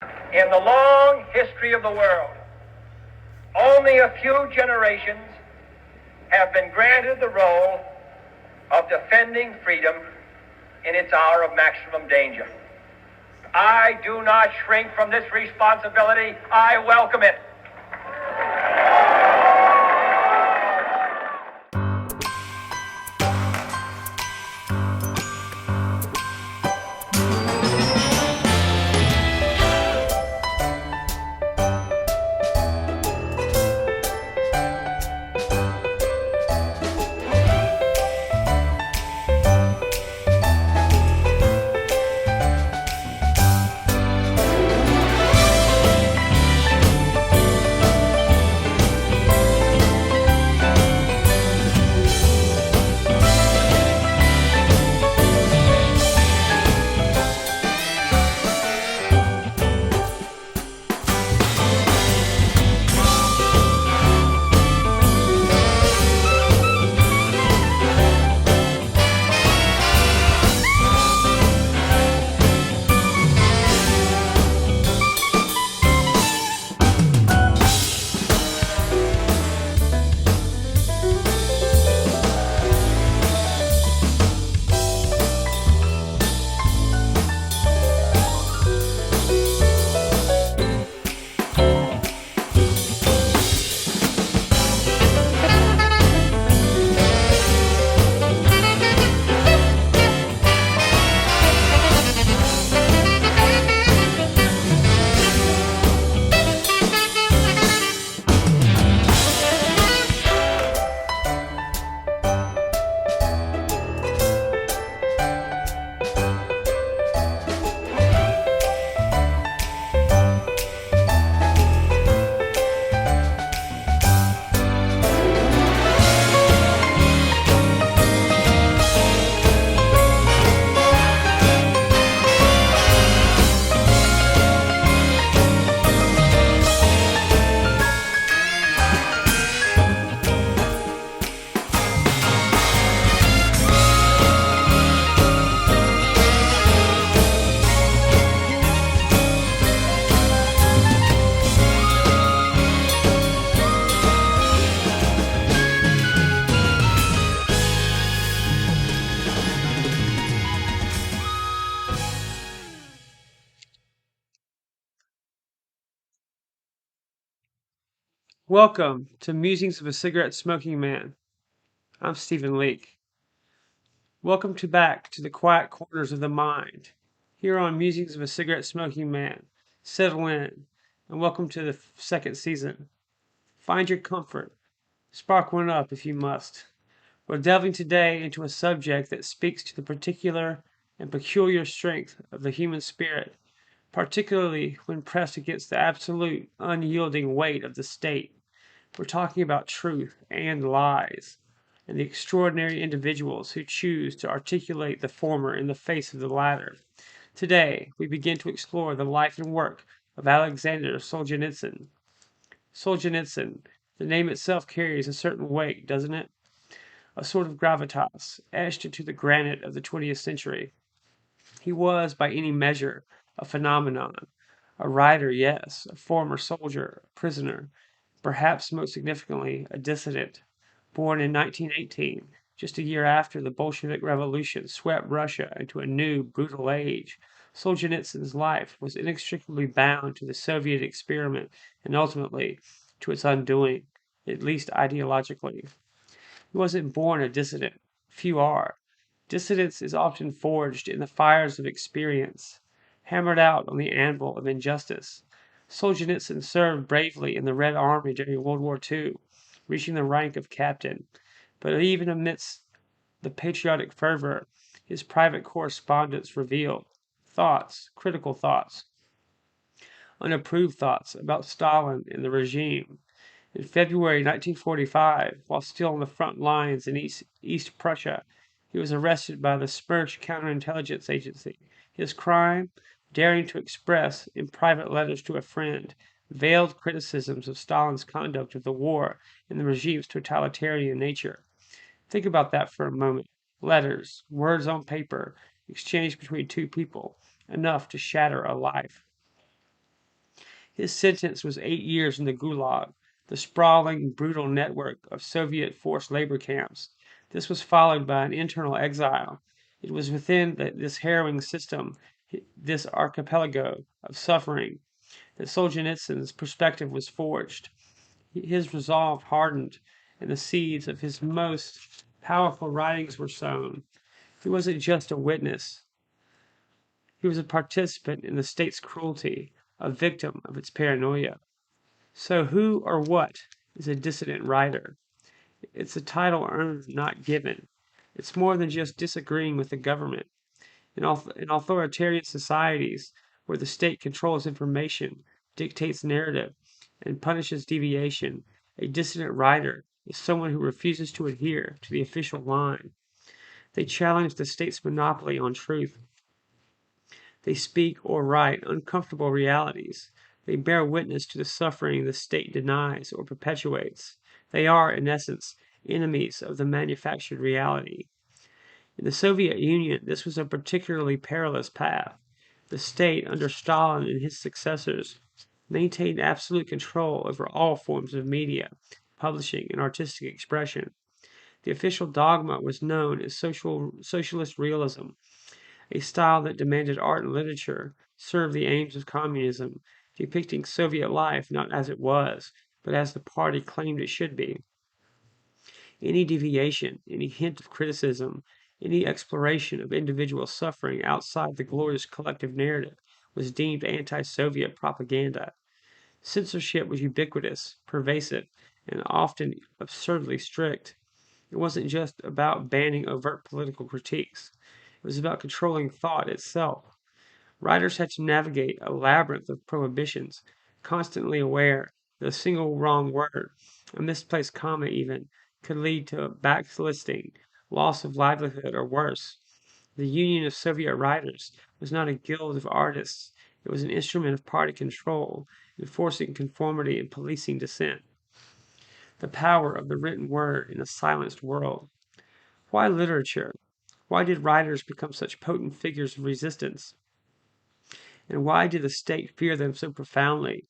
In the long history of the world, only a few generations have been granted the role of defending freedom in its hour of maximum danger. I do not shrink from this responsibility. I welcome it. Welcome to Musings of a Cigarette Smoking Man. I'm Stephen Leake. Welcome back to the quiet corners of the mind. Here on Musings of a Cigarette Smoking Man. Settle in, and welcome to the second season. Find your comfort. Spark one up if you must. We're delving today into a subject that speaks to the particular and peculiar strength of the human spirit, particularly when pressed against the absolute, unyielding weight of the state. We're talking about truth and lies, and the extraordinary individuals who choose to articulate the former in the face of the latter. Today, we begin to explore the life and work of Alexandr Solzhenitsyn. Solzhenitsyn, the name itself carries a certain weight, doesn't it? A sort of gravitas, etched into the granite of the 20th century. He was, by any measure, a phenomenon. A writer, yes, a former soldier, a prisoner, perhaps most significantly, a dissident. Born in 1918, just a year after the Bolshevik Revolution swept Russia into a new, brutal age, Solzhenitsyn's life was inextricably bound to the Soviet experiment and ultimately to its undoing, at least ideologically. He wasn't born a dissident. Few are. Dissidence is often forged in the fires of experience, hammered out on the anvil of injustice. Solzhenitsyn served bravely in the Red Army during World War II, reaching the rank of captain. But even amidst the patriotic fervor, his private correspondence revealed thoughts, critical thoughts, unapproved thoughts about Stalin and the regime. In February 1945, while still on the front lines in East Prussia, he was arrested by the Smerch counterintelligence agency. His crime? Daring to express, in private letters to a friend, veiled criticisms of Stalin's conduct of the war and the regime's totalitarian nature. Think about that for a moment. Letters, words on paper, exchanged between two people, enough to shatter a life. His sentence was 8 years in the Gulag, the sprawling, brutal network of Soviet forced labor camps. This was followed by an internal exile. It was within this harrowing system, this archipelago of suffering, that Solzhenitsyn's perspective was forged. His resolve hardened, and the seeds of his most powerful writings were sown. He wasn't just a witness, he was a participant in the state's cruelty, a victim of its paranoia. So, who or what is a dissident writer? It's a title earned, not given. It's more than just disagreeing with the government. In authoritarian societies, where the state controls information, dictates narrative, and punishes deviation, a dissident writer is someone who refuses to adhere to the official line. They challenge the state's monopoly on truth. They speak or write uncomfortable realities. They bear witness to the suffering the state denies or perpetuates. They are, in essence, enemies of the manufactured reality. In the Soviet Union, this was a particularly perilous path. The state, under Stalin and his successors, maintained absolute control over all forms of media, publishing, and artistic expression. The official dogma was known as socialist realism, a style that demanded art and literature serve the aims of communism, depicting Soviet life not as it was, but as the party claimed it should be. Any deviation, any hint of criticism, any exploration of individual suffering outside the glorious collective narrative was deemed anti-Soviet propaganda. Censorship was ubiquitous, pervasive, and often absurdly strict. It wasn't just about banning overt political critiques. It was about controlling thought itself. Writers had to navigate a labyrinth of prohibitions, constantly aware that a single wrong word, a misplaced comma even, could lead to backlisting, loss of livelihood, or worse. The Union of Soviet Writers was not a guild of artists, it was an instrument of party control, enforcing conformity and policing dissent. The power of the written word in a silenced world. Why literature? Why did writers become such potent figures of resistance? And why did the state fear them so profoundly?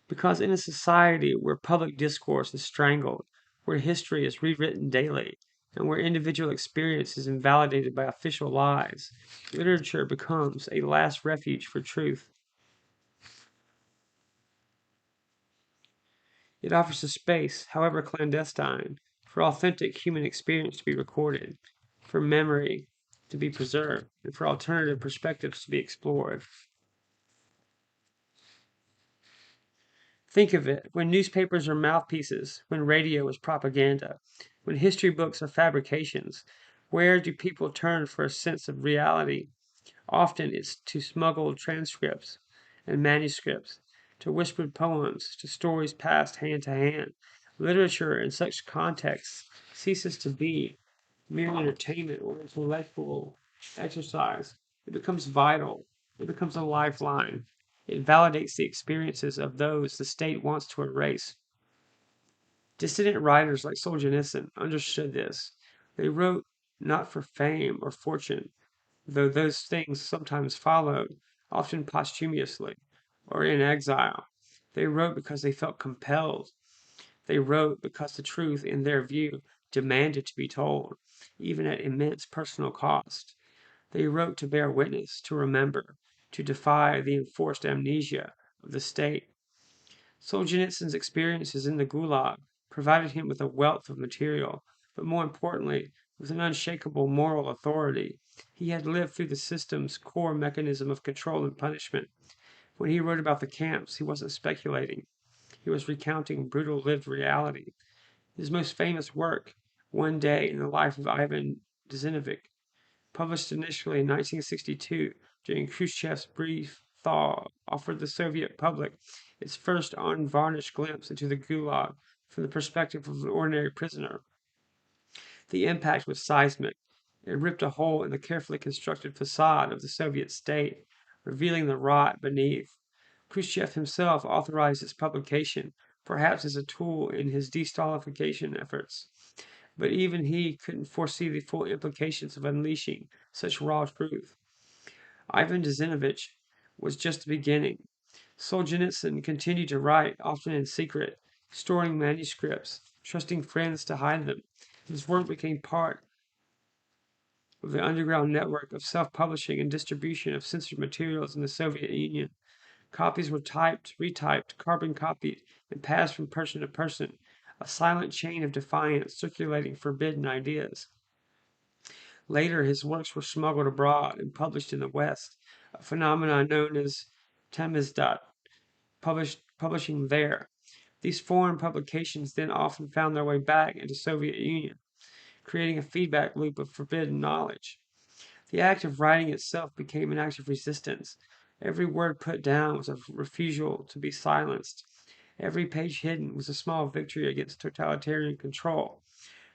Because in a society where public discourse is strangled, where history is rewritten daily, and where individual experience is invalidated by official lies, literature becomes a last refuge for truth. It offers a space, however clandestine, for authentic human experience to be recorded, for memory to be preserved, and for alternative perspectives to be explored. Think of it, when newspapers are mouthpieces, when radio is propaganda, when history books are fabrications, where do people turn for a sense of reality? Often it's to smuggled transcripts and manuscripts, to whispered poems, to stories passed hand to hand. Literature in such contexts ceases to be mere entertainment or intellectual exercise. It becomes vital. It becomes a lifeline. It validates the experiences of those the state wants to erase. Dissident writers like Solzhenitsyn understood this. They wrote not for fame or fortune, though those things sometimes followed, often posthumously or in exile. They wrote because they felt compelled. They wrote because the truth, in their view, demanded to be told, even at immense personal cost. They wrote to bear witness, to remember, to defy the enforced amnesia of the state. Solzhenitsyn's experiences in the Gulag provided him with a wealth of material, but more importantly, with an unshakable moral authority. He had lived through the system's core mechanism of control and punishment. When he wrote about the camps, he wasn't speculating. He was recounting brutal lived reality. His most famous work, One Day in the Life of Ivan Dissident, published initially in 1962 during Khrushchev's brief thaw, offered the Soviet public its first unvarnished glimpse into the Gulag from the perspective of an ordinary prisoner. The impact was seismic. It ripped a hole in the carefully constructed facade of the Soviet state, revealing the rot beneath. Khrushchev himself authorized its publication, perhaps as a tool in his de-Stalification efforts. But even he couldn't foresee the full implications of unleashing such raw truth. Ivan Dezinovich was just the beginning. Solzhenitsyn continued to write, often in secret, storing manuscripts, trusting friends to hide them. His work became part of the underground network of self-publishing and distribution of censored materials in the Soviet Union. Copies were typed, retyped, carbon copied, and passed from person to person, a silent chain of defiance circulating forbidden ideas. Later, his works were smuggled abroad and published in the West, a phenomenon known as Tamizdat, publishing there. These foreign publications then often found their way back into Soviet Union, creating a feedback loop of forbidden knowledge. The act of writing itself became an act of resistance. Every word put down was a refusal to be silenced. Every page hidden was a small victory against totalitarian control.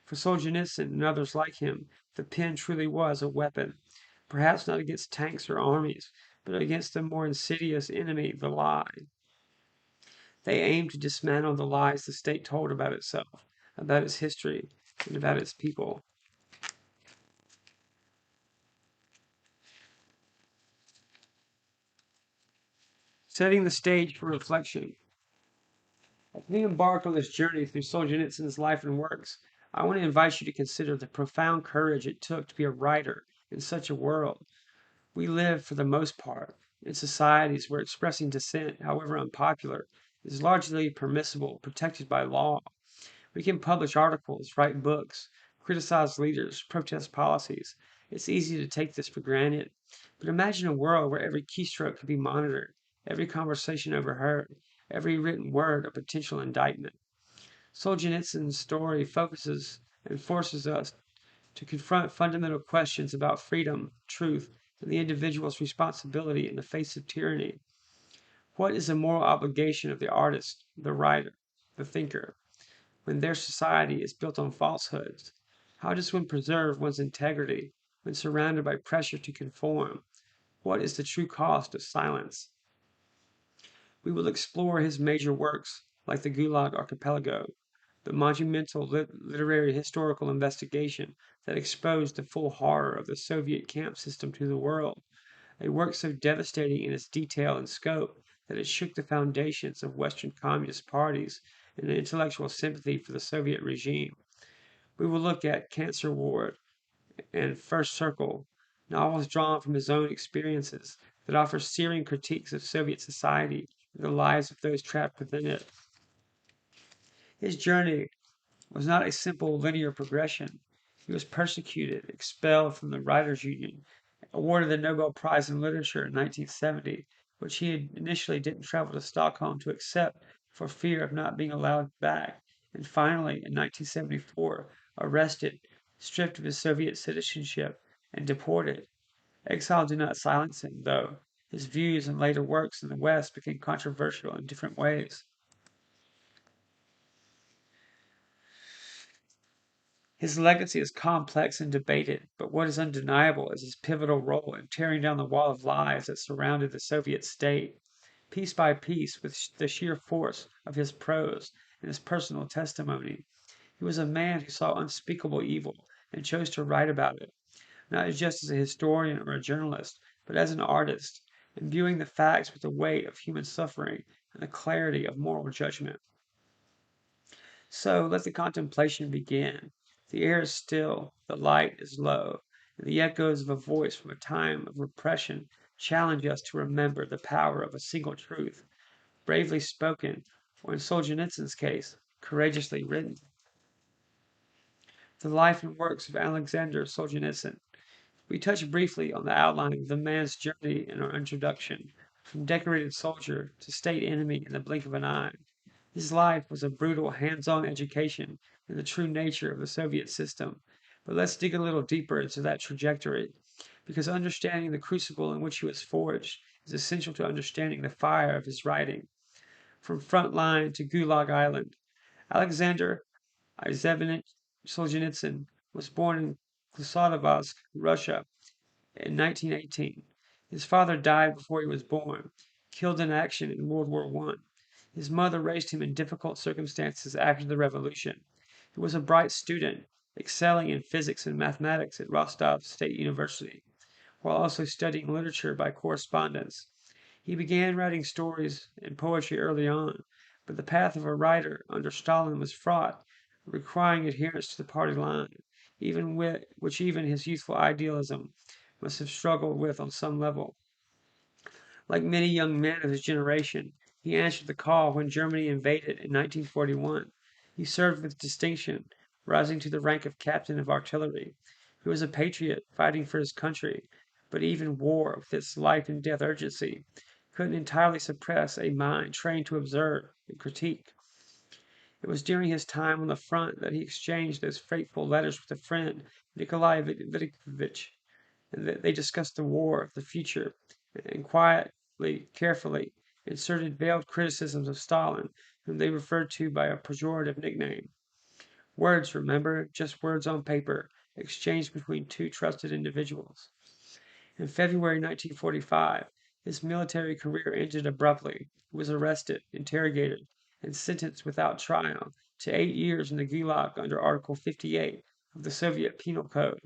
For Solzhenitsyn and others like him, the pen truly was a weapon, perhaps not against tanks or armies, but against a more insidious enemy, the lie. They aimed to dismantle the lies the state told about itself, about its history, and about its people. Setting the stage for reflection. As we embark on this journey through Solzhenitsyn's life and works, I want to invite you to consider the profound courage it took to be a writer in such a world. We live, for the most part, in societies where expressing dissent, however unpopular, is largely permissible, protected by law. We can publish articles, write books, criticize leaders, protest policies. It's easy to take this for granted. But imagine a world where every keystroke could be monitored, every conversation overheard, every written word a potential indictment. Solzhenitsyn's story focuses and forces us to confront fundamental questions about freedom, truth, and the individual's responsibility in the face of tyranny. What is the moral obligation of the artist, the writer, the thinker, when their society is built on falsehoods? How does one preserve one's integrity when surrounded by pressure to conform? What is the true cost of silence? We will explore his major works, like the Gulag Archipelago, the monumental literary historical investigation that exposed the full horror of the Soviet camp system to the world, a work so devastating in its detail and scope that it shook the foundations of Western communist parties and intellectual sympathy for the Soviet regime. We will look at Cancer Ward and First Circle, novels drawn from his own experiences that offer searing critiques of Soviet society and the lives of those trapped within it. His journey was not a simple linear progression. He was persecuted, expelled from the Writers' Union, awarded the Nobel Prize in Literature in 1970, which he initially didn't travel to Stockholm to accept for fear of not being allowed back, and finally, in 1974, arrested, stripped of his Soviet citizenship, and deported. Exile did not silence him, though. His views and later works in the West became controversial in different ways. His legacy is complex and debated, but what is undeniable is his pivotal role in tearing down the wall of lies that surrounded the Soviet state. Piece by piece, with the sheer force of his prose and his personal testimony, he was a man who saw unspeakable evil and chose to write about it, not just as a historian or a journalist, but as an artist, imbuing the facts with the weight of human suffering and the clarity of moral judgment. So let the contemplation begin. The air is still, the light is low, and the echoes of a voice from a time of repression challenge us to remember the power of a single truth, bravely spoken, or in Solzhenitsyn's case, courageously written. The life and works of Alexandr Solzhenitsyn. We touch briefly on the outline of the man's journey in our introduction, from decorated soldier to state enemy in the blink of an eye. His life was a brutal, hands-on education in the true nature of the Soviet system. But let's dig a little deeper into that trajectory, because understanding the crucible in which he was forged is essential to understanding the fire of his writing. From front line to Gulag Island, Alexander Ivanovich Solzhenitsyn was born in Klusatovsk, Russia, in 1918. His father died before he was born, killed in action in World War I. His mother raised him in difficult circumstances after the revolution. He was a bright student, excelling in physics and mathematics at Rostov State University, while also studying literature by correspondence. He began writing stories and poetry early on, but the path of a writer under Stalin was fraught, requiring adherence to the party line, which even his youthful idealism must have struggled with on some level. Like many young men of his generation, he answered the call when Germany invaded in 1941. He served with distinction, rising to the rank of captain of artillery. He was a patriot, fighting for his country, but even war, with its life and death urgency, couldn't entirely suppress a mind trained to observe and critique. It was during his time on the front that he exchanged those fateful letters with a friend, Nikolai Vidikovich, and they discussed the war, the future, and quietly, carefully inserted veiled criticisms of Stalin, whom they referred to by a pejorative nickname. Words, remember, just words on paper, exchanged between two trusted individuals. In February 1945, his military career ended abruptly. He was arrested, interrogated, and sentenced without trial to 8 years in the Gulag under Article 58 of the Soviet Penal Code,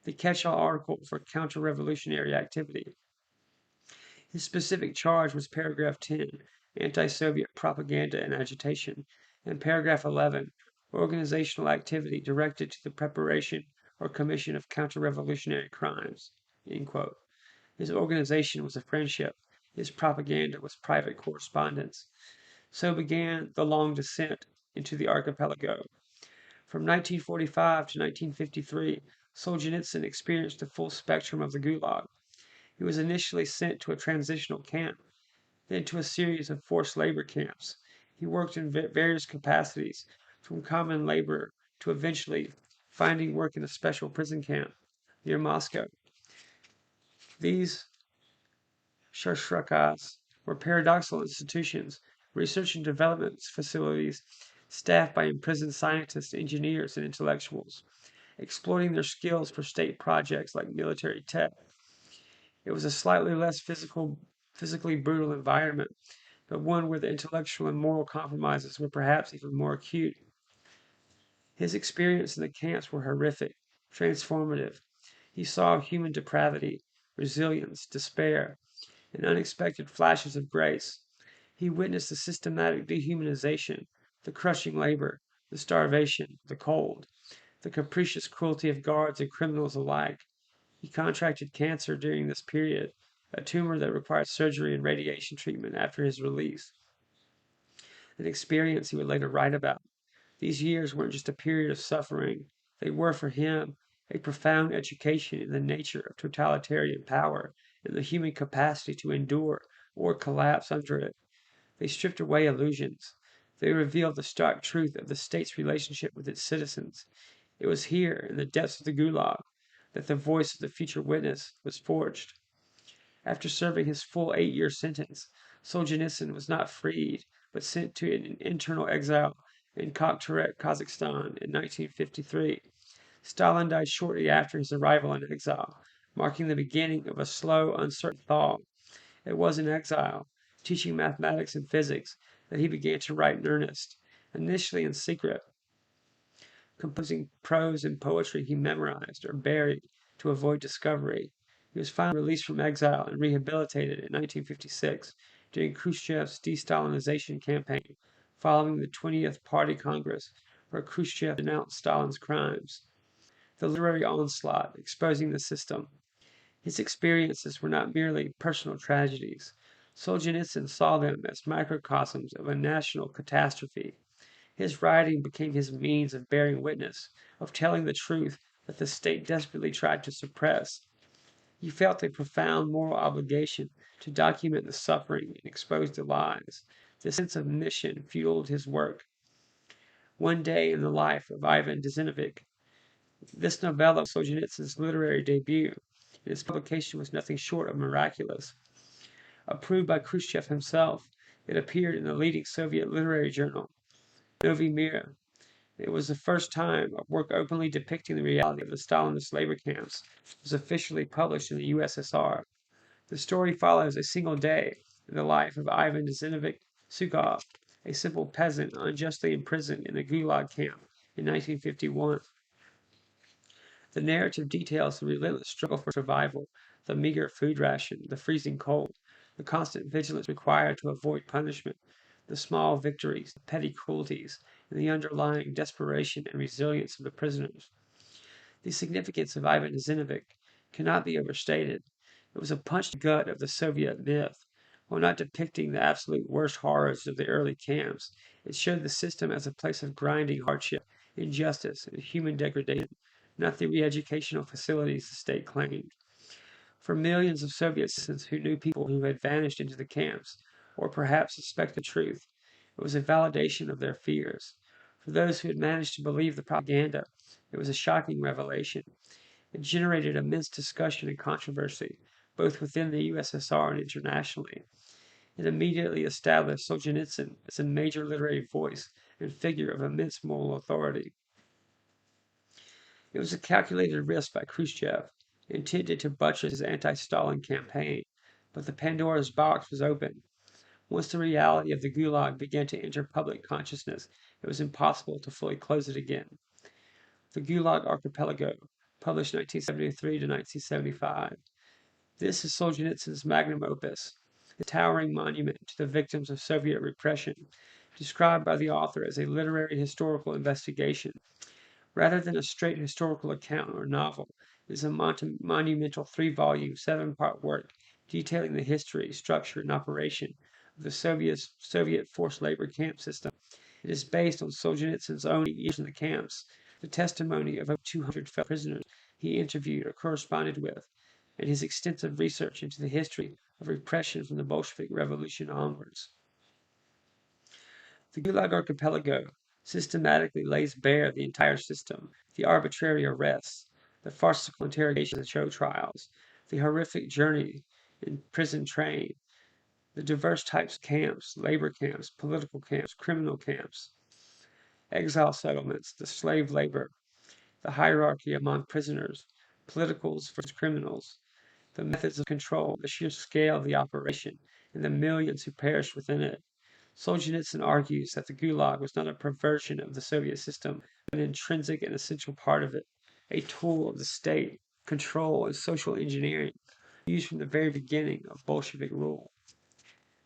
the catch-all article for counter-revolutionary activity. His specific charge was paragraph 10, anti-Soviet propaganda and agitation, and paragraph 11, organizational activity directed to the preparation or commission of counter-revolutionary crimes. End quote. His organization was a friendship. His propaganda was private correspondence. So began the long descent into the archipelago. From 1945 to 1953, Solzhenitsyn experienced the full spectrum of the Gulag. He was initially sent to a transitional camp, then to a series of forced labor camps. He worked in various capacities, from common laborer to eventually finding work in a special prison camp near Moscow. These Shashrakas were paradoxical institutions, research and development facilities staffed by imprisoned scientists, engineers, and intellectuals, exploiting their skills for state projects like military tech. It was a slightly less physically brutal environment, but one where the intellectual and moral compromises were perhaps even more acute. His experience in the camps were horrific, transformative. He saw human depravity, resilience, despair, and unexpected flashes of grace. He witnessed the systematic dehumanization, the crushing labor, the starvation, the cold, the capricious cruelty of guards and criminals alike. He contracted cancer during this period, a tumor that required surgery and radiation treatment after his release, an experience he would later write about. These years weren't just a period of suffering, they were for him a profound education in the nature of totalitarian power and the human capacity to endure or collapse under it. They stripped away illusions. They revealed the stark truth of the state's relationship with its citizens. It was here, in the depths of the Gulag, that the voice of the future witness was forged. After serving his full 8 year sentence, Solzhenitsyn was not freed, but sent to an internal exile in Kokteret, Kazakhstan in 1953. Stalin died shortly after his arrival in exile, marking the beginning of a slow, uncertain thaw. It was in exile, teaching mathematics and physics, that he began to write in earnest, initially in secret, composing prose and poetry he memorized or buried to avoid discovery. He was finally released from exile and rehabilitated in 1956 during Khrushchev's de-Stalinization campaign, following the 20th Party Congress, where Khrushchev denounced Stalin's crimes. The literary onslaught, exposing the system. His experiences were not merely personal tragedies. Solzhenitsyn saw them as microcosms of a national catastrophe. His writing became his means of bearing witness, of telling the truth that the state desperately tried to suppress. He felt a profound moral obligation to document the suffering and expose the lies. This sense of mission fueled his work. One Day in the Life of Ivan Dissident. This novella was Solzhenitsyn's literary debut, and its publication was nothing short of miraculous. Approved by Khrushchev himself, it appeared in the leading Soviet literary journal, Novy Mir. It was the first time a work openly depicting the reality of the Stalinist labor camps was officially published in the USSR. The story follows a single day in the life of Ivan Dissident Sukov, a simple peasant unjustly imprisoned in a Gulag camp in 1951. The narrative details the relentless struggle for survival, the meager food ration, the freezing cold, the constant vigilance required to avoid punishment, the small victories, the petty cruelties, and the underlying desperation and resilience of the prisoners. The significance of Ivan Zinovic cannot be overstated. It was a punch to the gut of the Soviet myth. While not depicting the absolute worst horrors of the early camps, it showed the system as a place of grinding hardship, injustice, and human degradation, not the re-educational facilities the state claimed. For millions of Soviet citizens who knew people who had vanished into the camps, or perhaps suspected the truth, it was a validation of their fears. For those who had managed to believe the propaganda, it was a shocking revelation. It generated immense discussion and controversy, both within the USSR and internationally. It immediately established Solzhenitsyn as a major literary voice and figure of immense moral authority. It was a calculated risk by Khrushchev, intended to buttress his anti-Stalin campaign, but the Pandora's box was open. Once the reality of the Gulag began to enter public consciousness, it was impossible to fully close it again. The Gulag Archipelago, published 1973 to 1975. This is Solzhenitsyn's magnum opus, a towering monument to the victims of Soviet repression, described by the author as a literary historical investigation. Rather than a straight historical account or novel, it is a monumental 3-volume, 7-part work detailing the history, structure, and operation of the Soviet forced labor camp system. It is based on Solzhenitsyn's own years in the camps, the testimony of over 200 fellow prisoners he interviewed or corresponded with, and his extensive research into the history of repression from the Bolshevik Revolution onwards. The Gulag Archipelago systematically lays bare the entire system, the arbitrary arrests, the farcical interrogations and show trials, the horrific journey in prison train, the diverse types of camps, labor camps, political camps, criminal camps, exile settlements, the slave labor, the hierarchy among prisoners, politicals versus criminals, the methods of control, the sheer scale of the operation, and the millions who perished within it. Solzhenitsyn argues that the Gulag was not a perversion of the Soviet system, but an intrinsic and essential part of it, a tool of the state, control, and social engineering used from the very beginning of Bolshevik rule.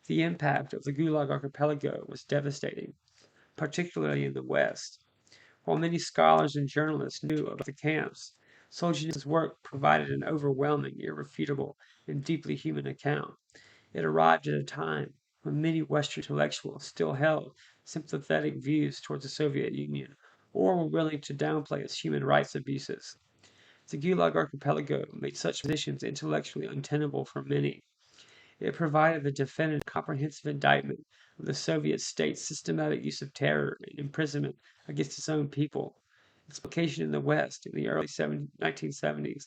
The impact of the Gulag Archipelago was devastating, particularly in the West. While many scholars and journalists knew about the camps, Solzhenitsyn's work provided an overwhelming, irrefutable, and deeply human account. It arrived at a time when many Western intellectuals still held sympathetic views towards the Soviet Union or were willing to downplay its human rights abuses. The Gulag Archipelago made such positions intellectually untenable for many. It provided the definitive comprehensive indictment of the Soviet state's systematic use of terror and imprisonment against its own people. Its location in the West in the early 1970s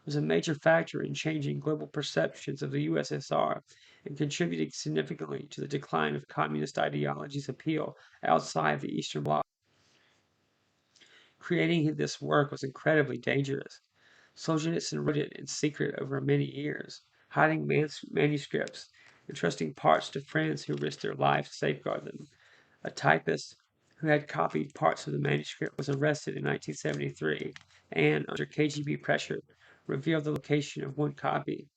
was a major factor in changing global perceptions of the USSR and contributing significantly to the decline of communist ideology's appeal outside the Eastern Bloc. Creating this work was incredibly dangerous. Solzhenitsyn wrote it in secret over many years, hiding manuscripts, entrusting parts to friends who risked their lives to safeguard them. A typist who had copied parts of the manuscript was arrested in 1973 and, under KGB pressure, revealed the location of one copy.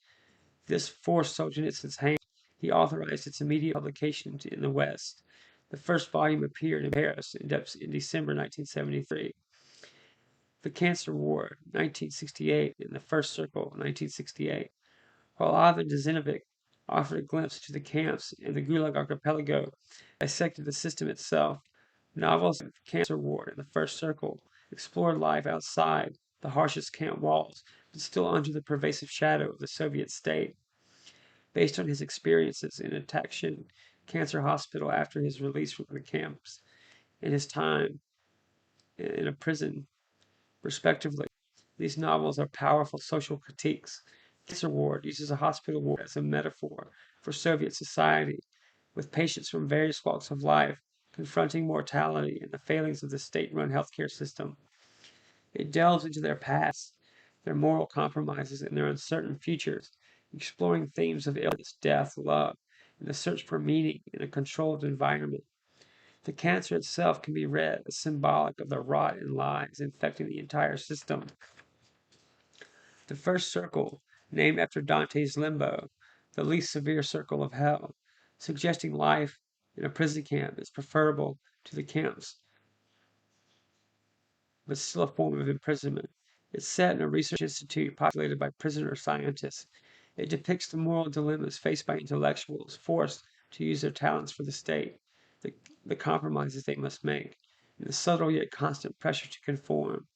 This forced Solzhenitsyn's hand. He authorized its immediate publication in the West. The first volume appeared in Paris in December 1973. The Cancer War, 1968, and The First Circle, 1968. While Ivan Dissident offered a glimpse into the camps and the Gulag Archipelago, dissected the system itself, novels of Cancer War and The First Circle explored life outside the harshest camp walls, but still under the pervasive shadow of the Soviet state. Based on his experiences in a Takshin cancer hospital after his release from the camps and his time in a prison, respectively. These novels are powerful social critiques. Cancer Ward uses a hospital ward as a metaphor for Soviet society, with patients from various walks of life confronting mortality and the failings of the state-run healthcare system. It delves into their past, their moral compromises, and their uncertain futures, exploring themes of illness, death, love, and the search for meaning in a controlled environment. The cancer itself can be read as symbolic of the rot and lies infecting the entire system. The First Circle, named after Dante's Limbo, the least severe circle of hell, suggesting life in a prison camp is preferable to the camps, but still a form of imprisonment. It's set in a research institute populated by prisoner scientists. It depicts the moral dilemmas faced by intellectuals forced to use their talents for the state, the, the compromises they must make, and the subtle yet constant pressure to conform.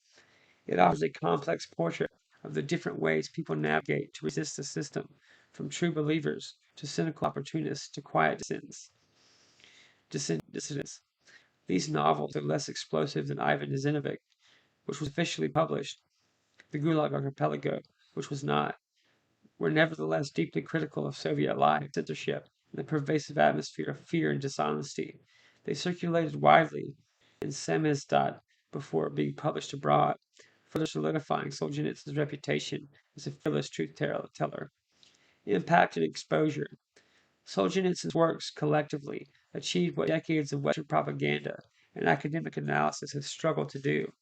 It offers a complex portrait of the different ways people navigate to resist the system, from true believers to cynical opportunists to quiet dissidents. These novels are less explosive than Ivan Dezinovich, which was officially published, the Gulag Archipelago, which was not, were nevertheless deeply critical of Soviet life, censorship, and the pervasive atmosphere of fear and dishonesty. They circulated widely in Samizdat before being published abroad, further solidifying Solzhenitsyn's reputation as a fearless truth teller. Impact and exposure. Solzhenitsyn's works collectively achieved what decades of Western propaganda and academic analysis have struggled to do.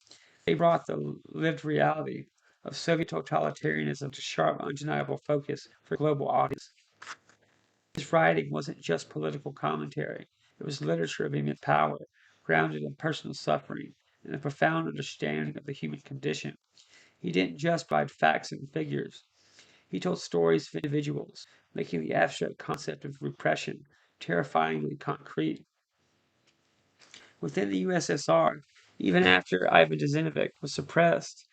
They brought the lived reality of Soviet totalitarianism to sharp, undeniable focus for a global audience. His writing wasn't just political commentary, it was literature of immense power, grounded in personal suffering and a profound understanding of the human condition. He didn't just provide facts and figures, he told stories of individuals, making the abstract concept of repression terrifyingly concrete. Within the USSR, even after Ivan Dezinovich was suppressed,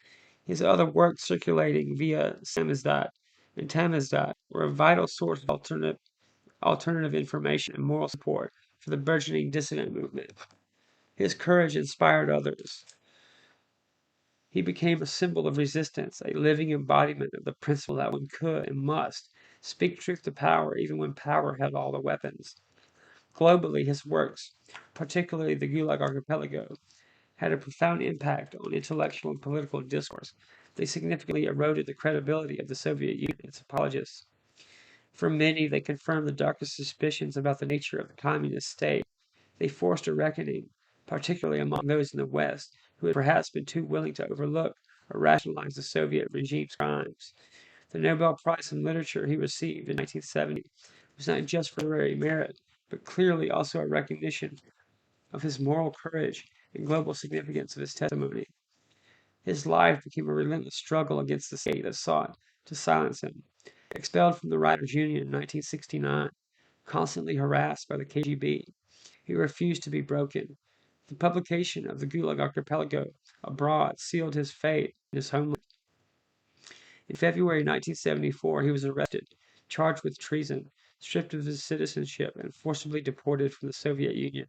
his other works circulating via Samizdat and Tamizdat were a vital source of alternative information and moral support for the burgeoning dissident movement. His courage inspired others. He became a symbol of resistance, a living embodiment of the principle that one could and must speak truth to power even when power had all the weapons. Globally, his works, particularly the Gulag Archipelago, had a profound impact on intellectual and political discourse. They significantly eroded the credibility of the Soviet Union and its apologists. For many, they confirmed the darkest suspicions about the nature of the communist state. They forced a reckoning, particularly among those in the West who had perhaps been too willing to overlook or rationalize the Soviet regime's crimes. The Nobel Prize in Literature he received in 1970 was not just for literary merit, but clearly also a recognition of his moral courage and global significance of his testimony. His life became a relentless struggle against the state that sought to silence him. Expelled from the Writers' Union in 1969, constantly harassed by the KGB, he refused to be broken. The publication of the Gulag Archipelago abroad sealed his fate in his homeland. In February 1974, he was arrested, charged with treason, stripped of his citizenship, and forcibly deported from the Soviet Union.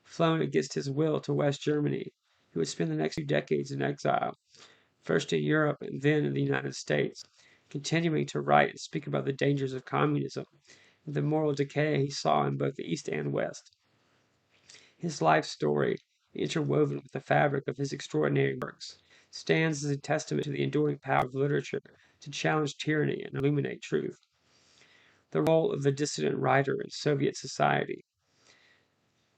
Flown against his will to West Germany, he would spend the next 2 decades in exile, first in Europe and then in the United States, continuing to write and speak about the dangers of communism and the moral decay he saw in both the East and West. His life story, interwoven with the fabric of his extraordinary works, stands as a testament to the enduring power of literature to challenge tyranny and illuminate truth. The role of the dissident writer in Soviet society.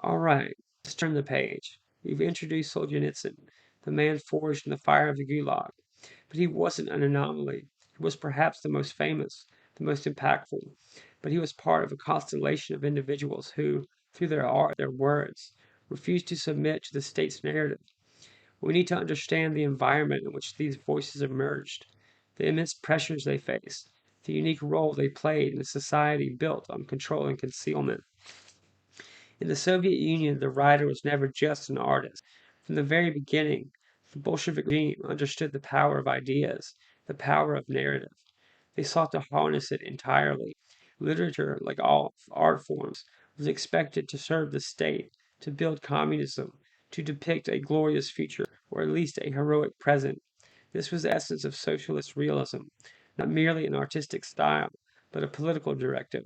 All right, let's turn the page. We've introduced Solzhenitsyn, the man forged in the fire of the Gulag. But he wasn't an anomaly. He was perhaps the most famous, the most impactful. But he was part of a constellation of individuals who, through their art, their words, refused to submit to the state's narrative. We need to understand the environment in which these voices emerged, the immense pressures they faced, the unique role they played in a society built on control and concealment. In the Soviet Union, the writer was never just an artist. From the very beginning, the Bolshevik regime understood the power of ideas, the power of narrative. They sought to harness it entirely. Literature, like all art forms, was expected to serve the state, to build communism, to depict a glorious future, or at least a heroic present. This was the essence of socialist realism, not merely an artistic style, but a political directive.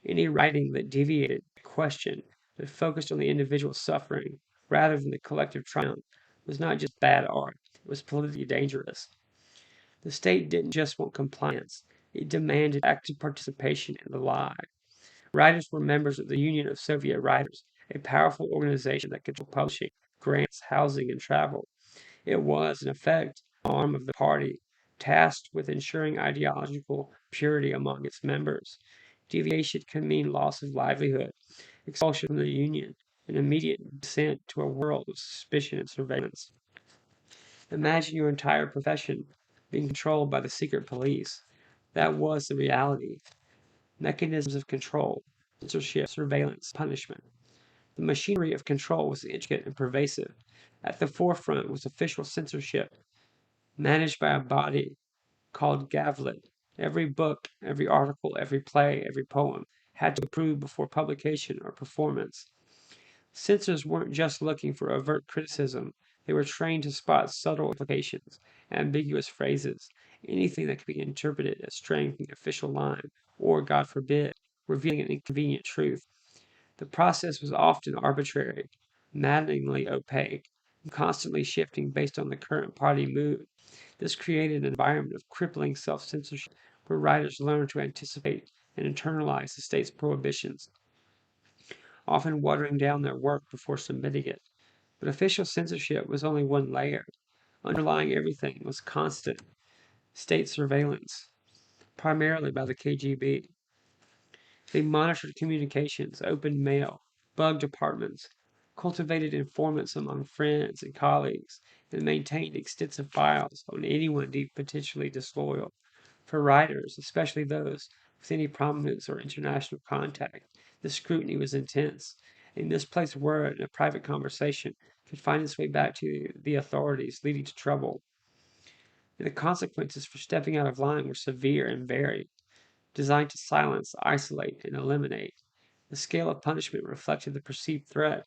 Any writing that deviated, questioned, that focused on the individual's suffering rather than the collective triumph was not just bad art, it was politically dangerous. The state didn't just want compliance, it demanded active participation in the lie. Writers were members of the Union of Soviet Writers, a powerful organization that controlled publishing, grants, housing, and travel. It was, in effect, an arm of the party, tasked with ensuring ideological purity among its members. Deviation can mean loss of livelihood, expulsion from the union, and immediate descent to a world of suspicion and surveillance. Imagine your entire profession being controlled by the secret police. That was the reality. Mechanisms of control, censorship, surveillance, punishment. The machinery of control was intricate and pervasive. At the forefront was official censorship, managed by a body called Gavlet. Every book, every article, every play, every poem had to approve before publication or performance. Censors weren't just looking for overt criticism, they were trained to spot subtle implications, ambiguous phrases, anything that could be interpreted as straying from the official line, or, God forbid, revealing an inconvenient truth. The process was often arbitrary, maddeningly opaque, and constantly shifting based on the current party mood. This created an environment of crippling self censorship where writers learned to anticipate and internalize the state's prohibitions, often watering down their work before submitting it. But official censorship was only one layer. Underlying everything was constant state surveillance, primarily by the KGB. They monitored communications, opened mail, bugged apartments, cultivated informants among friends and colleagues, and maintained extensive files on anyone deemed potentially disloyal. For writers, especially those with any prominence or international contact, the scrutiny was intense. A misplaced word in a private conversation could find its way back to the authorities, leading to trouble. And the consequences for stepping out of line were severe and varied, designed to silence, isolate, and eliminate. The scale of punishment reflected the perceived threat.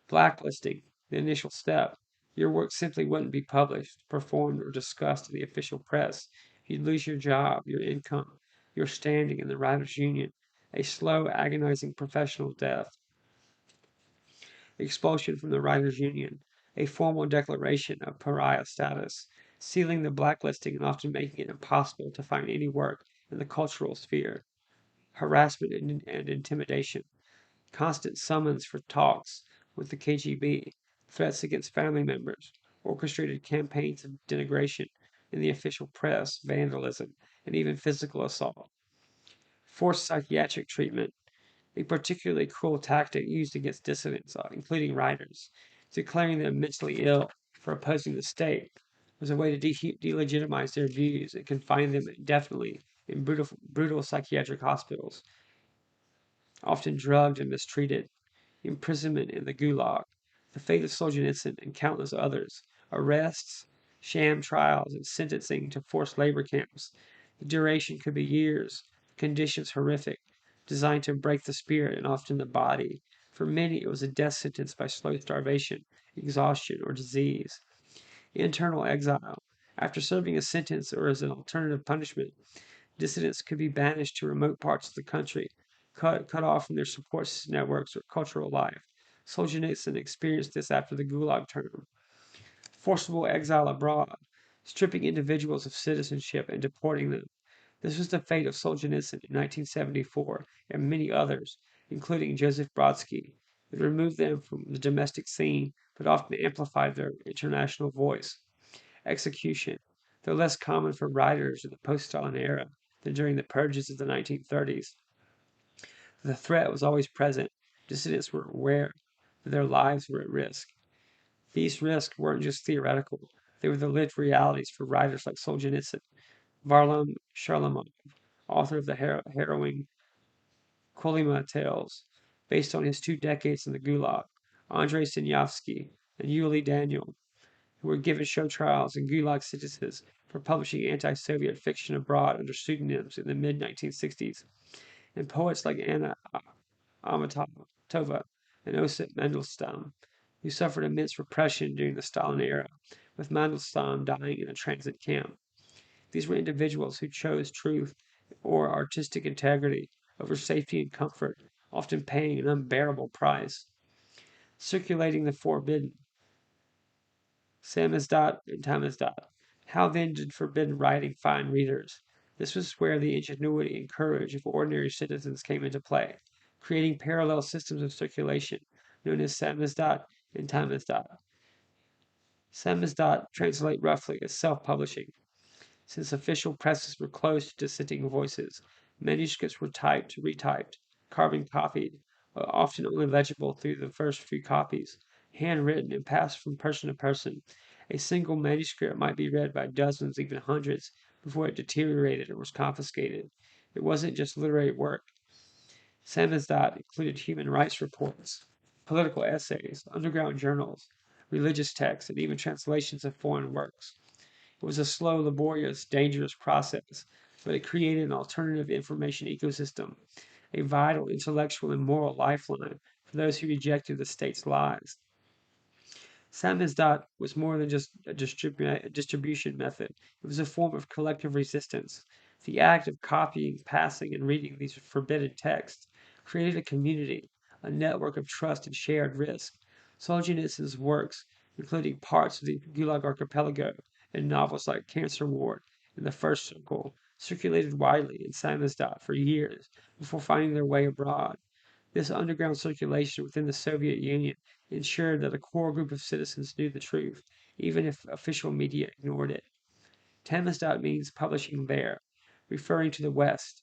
Blacklisting, the initial step. Your work simply wouldn't be published, performed, or discussed in the official press. You'd lose your job, your income, your standing in the writers' union, a slow, agonizing professional death. Expulsion from the writers' union, a formal declaration of pariah status, sealing the blacklisting and often making it impossible to find any work in the cultural sphere. Harassment and intimidation, constant summons for talks with the KGB, threats against family members, orchestrated campaigns of denigration in the official press, vandalism, and even physical assault. Forced psychiatric treatment, a particularly cruel tactic used against dissidents, including writers. Declaring them mentally ill for opposing the state was a way to delegitimize their views and confine them indefinitely in brutal psychiatric hospitals, often drugged and mistreated. Imprisonment in the Gulag, the fate of Solzhenitsyn and countless others, arrests, sham trials, and sentencing to forced labor camps. The duration could be years, conditions horrific, designed to break the spirit and often the body. For many, it was a death sentence by slow starvation, exhaustion, or disease. Internal exile. After serving a sentence or as an alternative punishment, dissidents could be banished to remote parts of the country, cut off from their support networks or cultural life. Solzhenitsyn experienced this after the Gulag term. Forcible exile abroad, stripping individuals of citizenship and deporting them. This was the fate of Solzhenitsyn in 1974 and many others, including Joseph Brodsky. It removed them from the domestic scene, but often amplified their international voice. Execution, though less common for writers in the post-Stalin era than during the purges of the 1930s. The threat was always present. Dissidents were aware that their lives were at risk. These risks weren't just theoretical, they were the lived realities for writers like Solzhenitsyn, Varlam Sharlamov, author of the harrowing Kolyma Tales, based on his 2 decades in the Gulag, Andrei Sinyavsky, and Yuli Daniel, who were given show trials and Gulag sentences for publishing anti-Soviet fiction abroad under pseudonyms in the mid-1960s, and poets like Anna Amatova and Osip Mandelstam, who suffered immense repression during the Stalin era, with Mandelstam dying in a transit camp. These were individuals who chose truth or artistic integrity over safety and comfort, often paying an unbearable price. Circulating the forbidden, samizdat and tamizdat. How then did forbidden writing find readers? This was where the ingenuity and courage of ordinary citizens came into play, creating parallel systems of circulation known as samizdat and tamizdat. Samizdat translate roughly as self-publishing. Since official presses were closed to dissenting voices, manuscripts were typed, retyped, carbon copied, often only legible through the first few copies, handwritten and passed from person to person. A single manuscript might be read by dozens, even hundreds, before it deteriorated or was confiscated. It wasn't just literary work. Samizdat included human rights reports, political essays, underground journals, religious texts, and even translations of foreign works. It was a slow, laborious, dangerous process, but it created an alternative information ecosystem, a vital intellectual and moral lifeline for those who rejected the state's lies. Samizdat was more than just a distribution method. It was a form of collective resistance. The act of copying, passing, and reading these forbidden texts created a community, a network of trust and shared risk. Solzhenitsyn's works, including parts of the Gulag Archipelago and novels like Cancer Ward and The First Circle, circulated widely in Samizdat for years before finding their way abroad. This underground circulation within the Soviet Union ensured that a core group of citizens knew the truth, even if official media ignored it. Tamizdat means publishing there, referring to the West.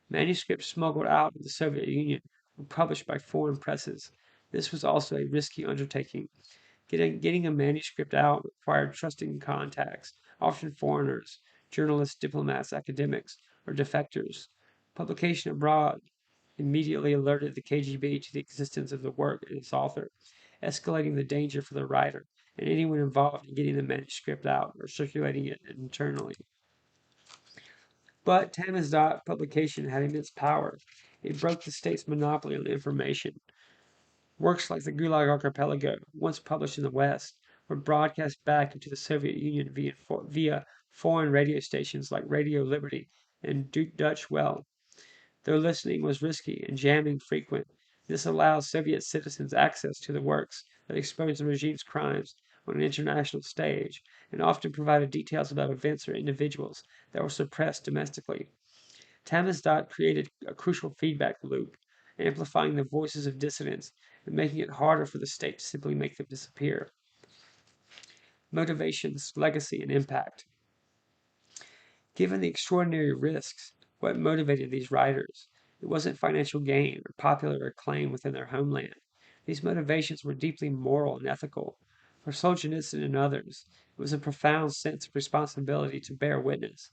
Manuscripts smuggled out of the Soviet Union were published by foreign presses. This was also a risky undertaking. Getting a manuscript out required trusting contacts, often foreigners, journalists, diplomats, academics, or defectors. Publication abroad immediately alerted the KGB to the existence of the work and its author, escalating the danger for the writer and anyone involved in getting the manuscript out or circulating it internally. But Tamizdat publication had immense power. It broke the state's monopoly on information. Works like the Gulag Archipelago, once published in the West, were broadcast back into the Soviet Union via foreign radio stations like Radio Liberty and Dutch Well. Though listening was risky and jamming frequent, this allowed Soviet citizens access to the works that exposed the regime's crimes on an international stage and often provided details about events or individuals that were suppressed domestically. Tamizdat created a crucial feedback loop, amplifying the voices of dissidents and making it harder for the state to simply make them disappear. Motivations, legacy, and impact. Given the extraordinary risks, what motivated these writers? It wasn't financial gain or popular acclaim within their homeland. These motivations were deeply moral and ethical. For Solzhenitsyn and others, it was a profound sense of responsibility to bear witness.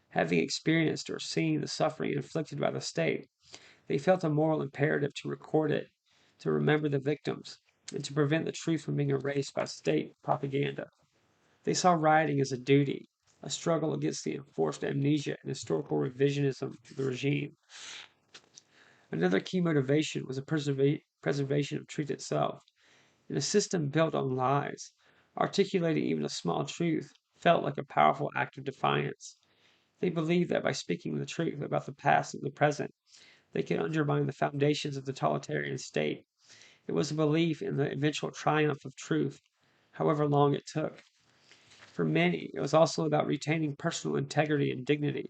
Having experienced or seen the suffering inflicted by the state, they felt a moral imperative to record it, to remember the victims, and to prevent the truth from being erased by state propaganda. They saw writing as a duty, a struggle against the enforced amnesia and historical revisionism of the regime. Another key motivation was the preservation of truth itself. In a system built on lies, articulating even a small truth felt like a powerful act of defiance. They believed that by speaking the truth about the past and the present, they could undermine the foundations of the totalitarian state. It was a belief in the eventual triumph of truth, however long it took. For many, it was also about retaining personal integrity and dignity.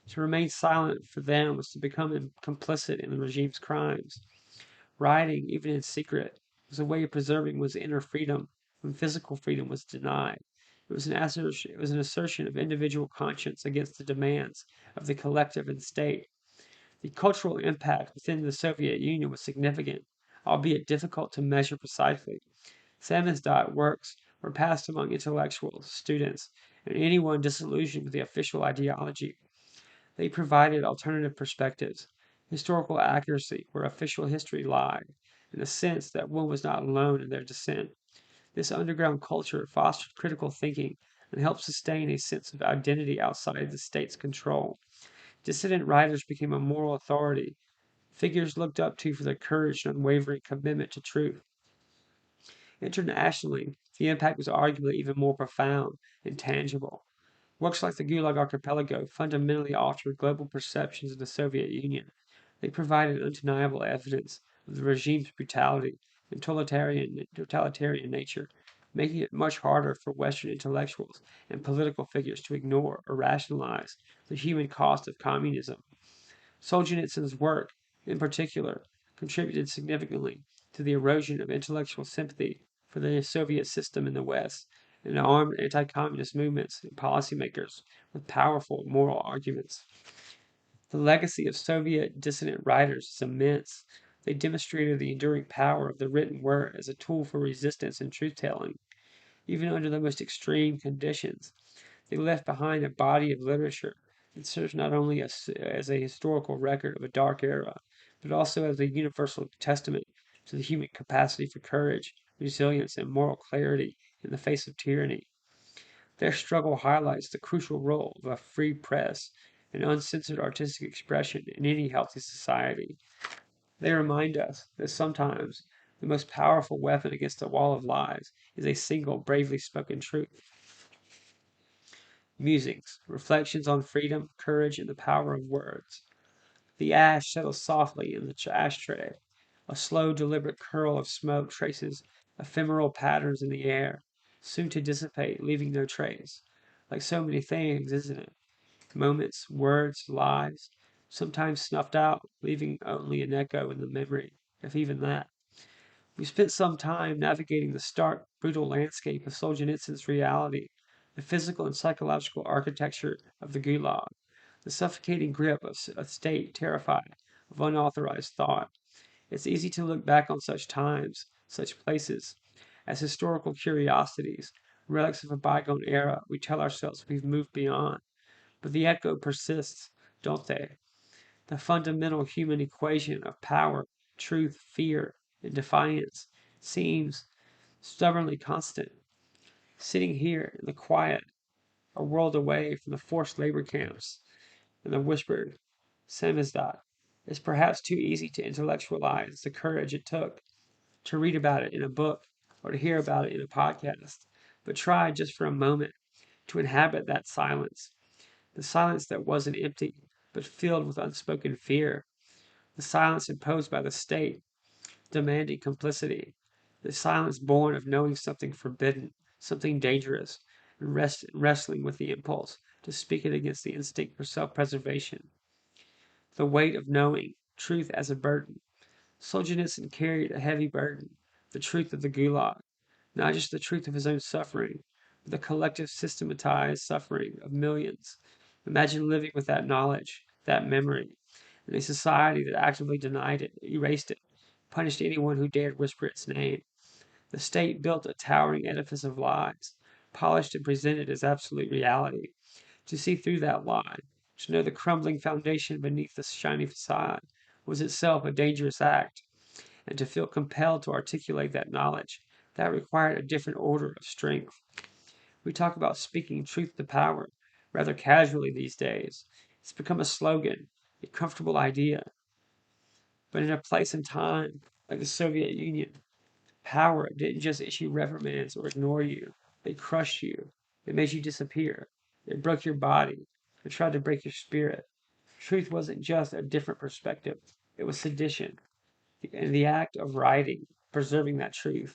To remain silent for them was to become complicit in the regime's crimes. Writing, even in secret, was a way of preserving one's inner freedom when physical freedom was denied. It was an assertion of individual conscience against the demands of the collective and state. The cultural impact within the Soviet Union was significant, albeit difficult to measure precisely. Samizdat works were passed among intellectuals, students, and anyone disillusioned with the official ideology. They provided alternative perspectives, historical accuracy where official history lied, and a sense that one was not alone in their dissent. This underground culture fostered critical thinking and helped sustain a sense of identity outside the state's control. Dissident writers became a moral authority, figures looked up to for their courage and unwavering commitment to truth. Internationally, the impact was arguably even more profound and tangible. Works like the Gulag Archipelago fundamentally altered global perceptions of the Soviet Union. They provided undeniable evidence of the regime's brutality and totalitarian nature, making it much harder for Western intellectuals and political figures to ignore or rationalize the human cost of communism. Solzhenitsyn's work, in particular, contributed significantly to the erosion of intellectual sympathy for the Soviet system in the West and armed anti-communist movements and policymakers with powerful moral arguments. The legacy of Soviet dissident writers is immense. They demonstrated the enduring power of the written word as a tool for resistance and truth-telling, even under the most extreme conditions. They left behind a body of literature that serves not only as a historical record of a dark era, but also as a universal testament to the human capacity for courage, resilience, and moral clarity in the face of tyranny. Their struggle highlights the crucial role of a free press and uncensored artistic expression in any healthy society. They remind us that sometimes the most powerful weapon against a wall of lies is a single bravely spoken truth. Musings, reflections on freedom, courage, and the power of words. The ash settles softly in the ashtray. A slow, deliberate curl of smoke traces ephemeral patterns in the air, soon to dissipate, leaving no trace. Like so many things, isn't it? Moments, words, lives, sometimes snuffed out, leaving only an echo in the memory, if even that. We spent some time navigating the stark, brutal landscape of Solzhenitsyn's reality, the physical and psychological architecture of the Gulag, the suffocating grip of a state terrified of unauthorized thought. It's easy to look back on such times, such places, as historical curiosities, relics of a bygone era we tell ourselves we've moved beyond. But the echo persists, don't they? The fundamental human equation of power, truth, fear, and defiance seems stubbornly constant. Sitting here in the quiet, a world away from the forced labor camps and the whispered samizdat, it's perhaps too easy to intellectualize the courage it took to read about it in a book or to hear about it in a podcast. But try just for a moment to inhabit that silence, the silence that wasn't empty, but filled with unspoken fear, the silence imposed by the state, demanding complicity, the silence born of knowing something forbidden, something dangerous, and wrestling with the impulse to speak it against the instinct for self-preservation. The weight of knowing, truth as a burden. Solzhenitsyn carried a heavy burden, the truth of the Gulag, not just the truth of his own suffering, but the collective systematized suffering of millions. Imagine living with that knowledge, that memory, in a society that actively denied it, erased it, punished anyone who dared whisper its name. The state built a towering edifice of lies, polished and presented as absolute reality. To see through that lie, to know the crumbling foundation beneath the shiny facade, was itself a dangerous act, and to feel compelled to articulate that knowledge, that required a different order of strength. We talk about speaking truth to power rather casually these days. It's become a slogan, a comfortable idea. But in a place and time like the Soviet Union, power didn't just issue reprimands or ignore you. They crushed you. They made you disappear. They broke your body. They tried to break your spirit. Truth wasn't just a different perspective. It was sedition. And the act of writing, preserving that truth,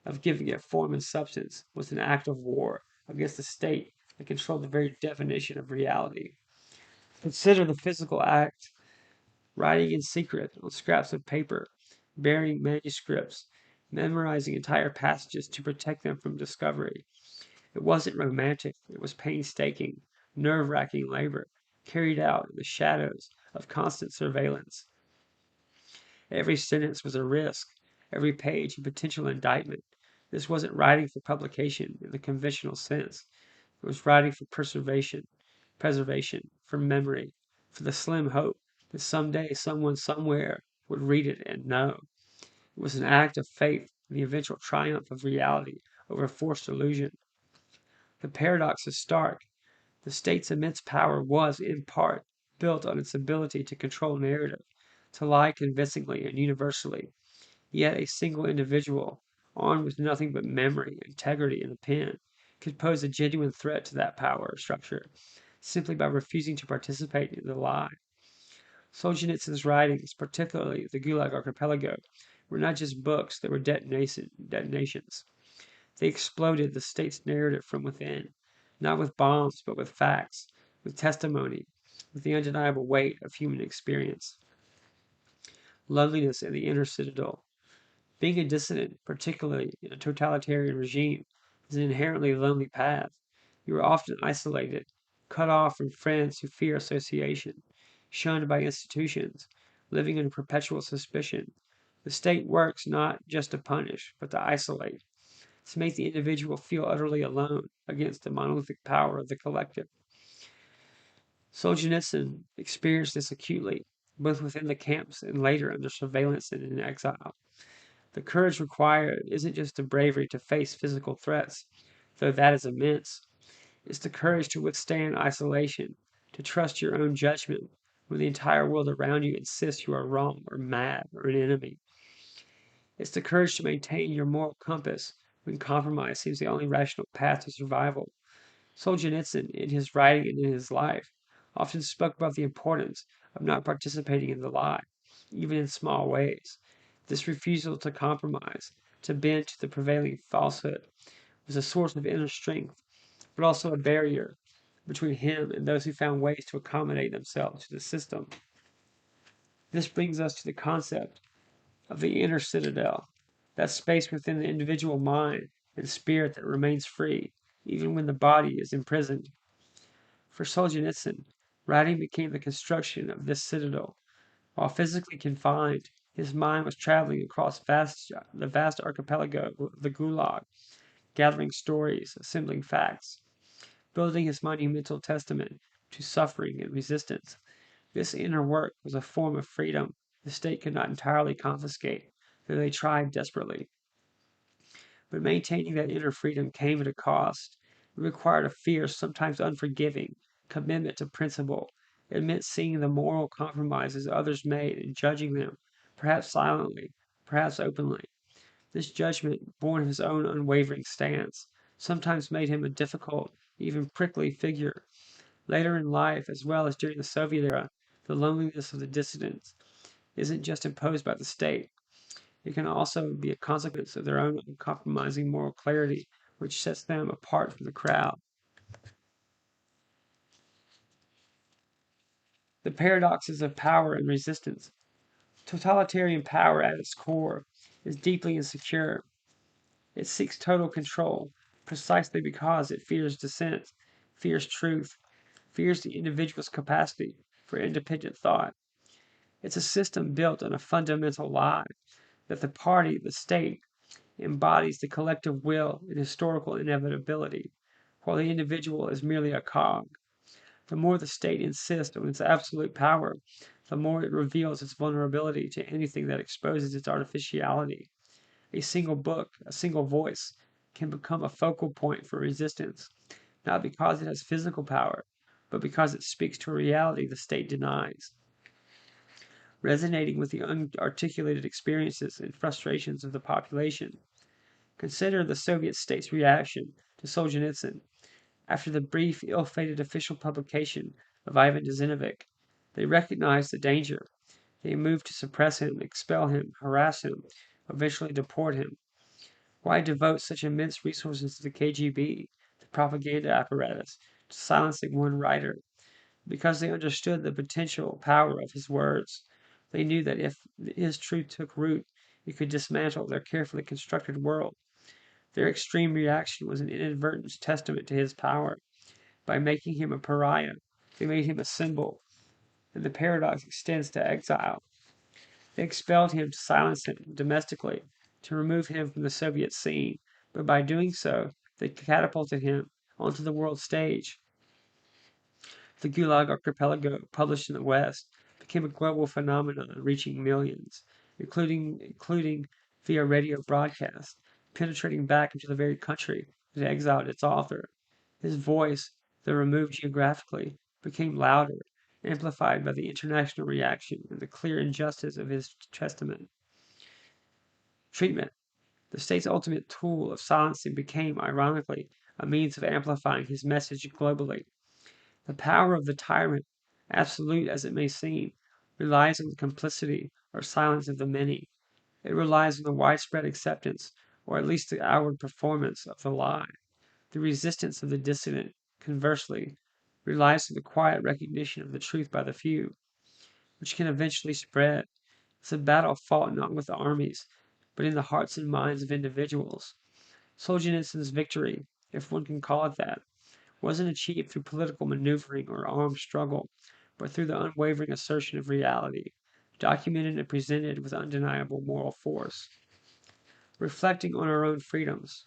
of giving it form and substance, was an act of war against the state that controlled the very definition of reality. Consider the physical act, writing in secret on scraps of paper, burying manuscripts, memorizing entire passages to protect them from discovery. It wasn't romantic, it was painstaking, nerve-wracking labor, carried out in the shadows of constant surveillance. Every sentence was a risk, every page a potential indictment. This wasn't writing for publication in the conventional sense. It was writing for preservation, for memory, for the slim hope that someday someone somewhere would read it and know. It was an act of faith in the eventual triumph of reality over forced illusion. The paradox is stark. The state's immense power was, in part, built on its ability to control narrative, to lie convincingly and universally. Yet a single individual, armed with nothing but memory, integrity, and a pen, could pose a genuine threat to that power structure, simply by refusing to participate in the lie. Solzhenitsyn's writings, particularly the Gulag Archipelago, were not just books, they were detonations. They exploded the state's narrative from within, not with bombs, but with facts, with testimony, with the undeniable weight of human experience. Loneliness in the inner citadel. Being a dissident, particularly in a totalitarian regime, is an inherently lonely path. You are often isolated, cut off from friends who fear association, shunned by institutions, living in perpetual suspicion. The state works not just to punish, but to isolate, to make the individual feel utterly alone against the monolithic power of the collective. Solzhenitsyn experienced this acutely, both within the camps and later under surveillance and in exile. The courage required isn't just the bravery to face physical threats, though that is immense. It's the courage to withstand isolation, to trust your own judgment when the entire world around you insists you are wrong or mad or an enemy. It's the courage to maintain your moral compass when compromise seems the only rational path to survival. Solzhenitsyn, in his writing and in his life, often spoke about the importance of not participating in the lie, even in small ways. This refusal to compromise, to bend to the prevailing falsehood, was a source of inner strength, but also a barrier between him and those who found ways to accommodate themselves to the system. This brings us to the concept of the inner citadel, that space within the individual mind and spirit that remains free, even when the body is imprisoned. For Solzhenitsyn, writing became the construction of this citadel. While physically confined, his mind was traveling across the vast archipelago of the Gulag, gathering stories, assembling facts, building his monumental testament to suffering and resistance. This inner work was a form of freedom the state could not entirely confiscate, though they tried desperately. But maintaining that inner freedom came at a cost. It required a fierce, sometimes unforgiving, commitment to principle. It meant seeing the moral compromises others made and judging them, perhaps silently, perhaps openly. This judgment, born of his own unwavering stance, sometimes made him a difficult, even prickly figure. Later in life, as well as during the Soviet era, the loneliness of the dissidents isn't just imposed by the state. It can also be a consequence of their own uncompromising moral clarity, which sets them apart from the crowd. The paradoxes of power and resistance. Totalitarian power at its core is deeply insecure. It seeks total control, precisely because it fears dissent, fears truth, fears the individual's capacity for independent thought. It's a system built on a fundamental lie that the party, the state, embodies the collective will and historical inevitability, while the individual is merely a cog. The more the state insists on its absolute power, the more it reveals its vulnerability to anything that exposes its artificiality. A single book, a single voice, can become a focal point for resistance, not because it has physical power, but because it speaks to a reality the state denies. Resonating with the unarticulated experiences and frustrations of the population, consider the Soviet state's reaction to Solzhenitsyn. After the brief, ill-fated official publication of Ivan Dezinovich, they recognized the danger. They moved to suppress him, expel him, harass him, eventually deport him. Why devote such immense resources to the KGB, the propaganda apparatus, to silencing one writer? Because they understood the potential power of his words. They knew that if his truth took root, it could dismantle their carefully constructed world. Their extreme reaction was an inadvertent testament to his power. By making him a pariah, they made him a symbol, and the paradox extends to exile. They expelled him to silence him domestically, to remove him from the Soviet scene, but by doing so, they catapulted him onto the world stage. The Gulag Archipelago, published in the West, became a global phenomenon reaching millions, including via radio broadcast, penetrating back into the very country that exiled its author. His voice, though removed geographically, became louder, amplified by the international reaction and the clear injustice of his testament. Treatment. The state's ultimate tool of silencing became, ironically, a means of amplifying his message globally. The power of the tyrant, absolute as it may seem, relies on the complicity or silence of the many. It relies on the widespread acceptance, or at least the outward performance, of the lie. The resistance of the dissident, conversely, relies on the quiet recognition of the truth by the few, which can eventually spread. It's a battle fought not with armies, but in the hearts and minds of individuals. Solzhenitsyn's victory, if one can call it that, wasn't achieved through political maneuvering or armed struggle, but through the unwavering assertion of reality, documented and presented with undeniable moral force. Reflecting on our own freedoms,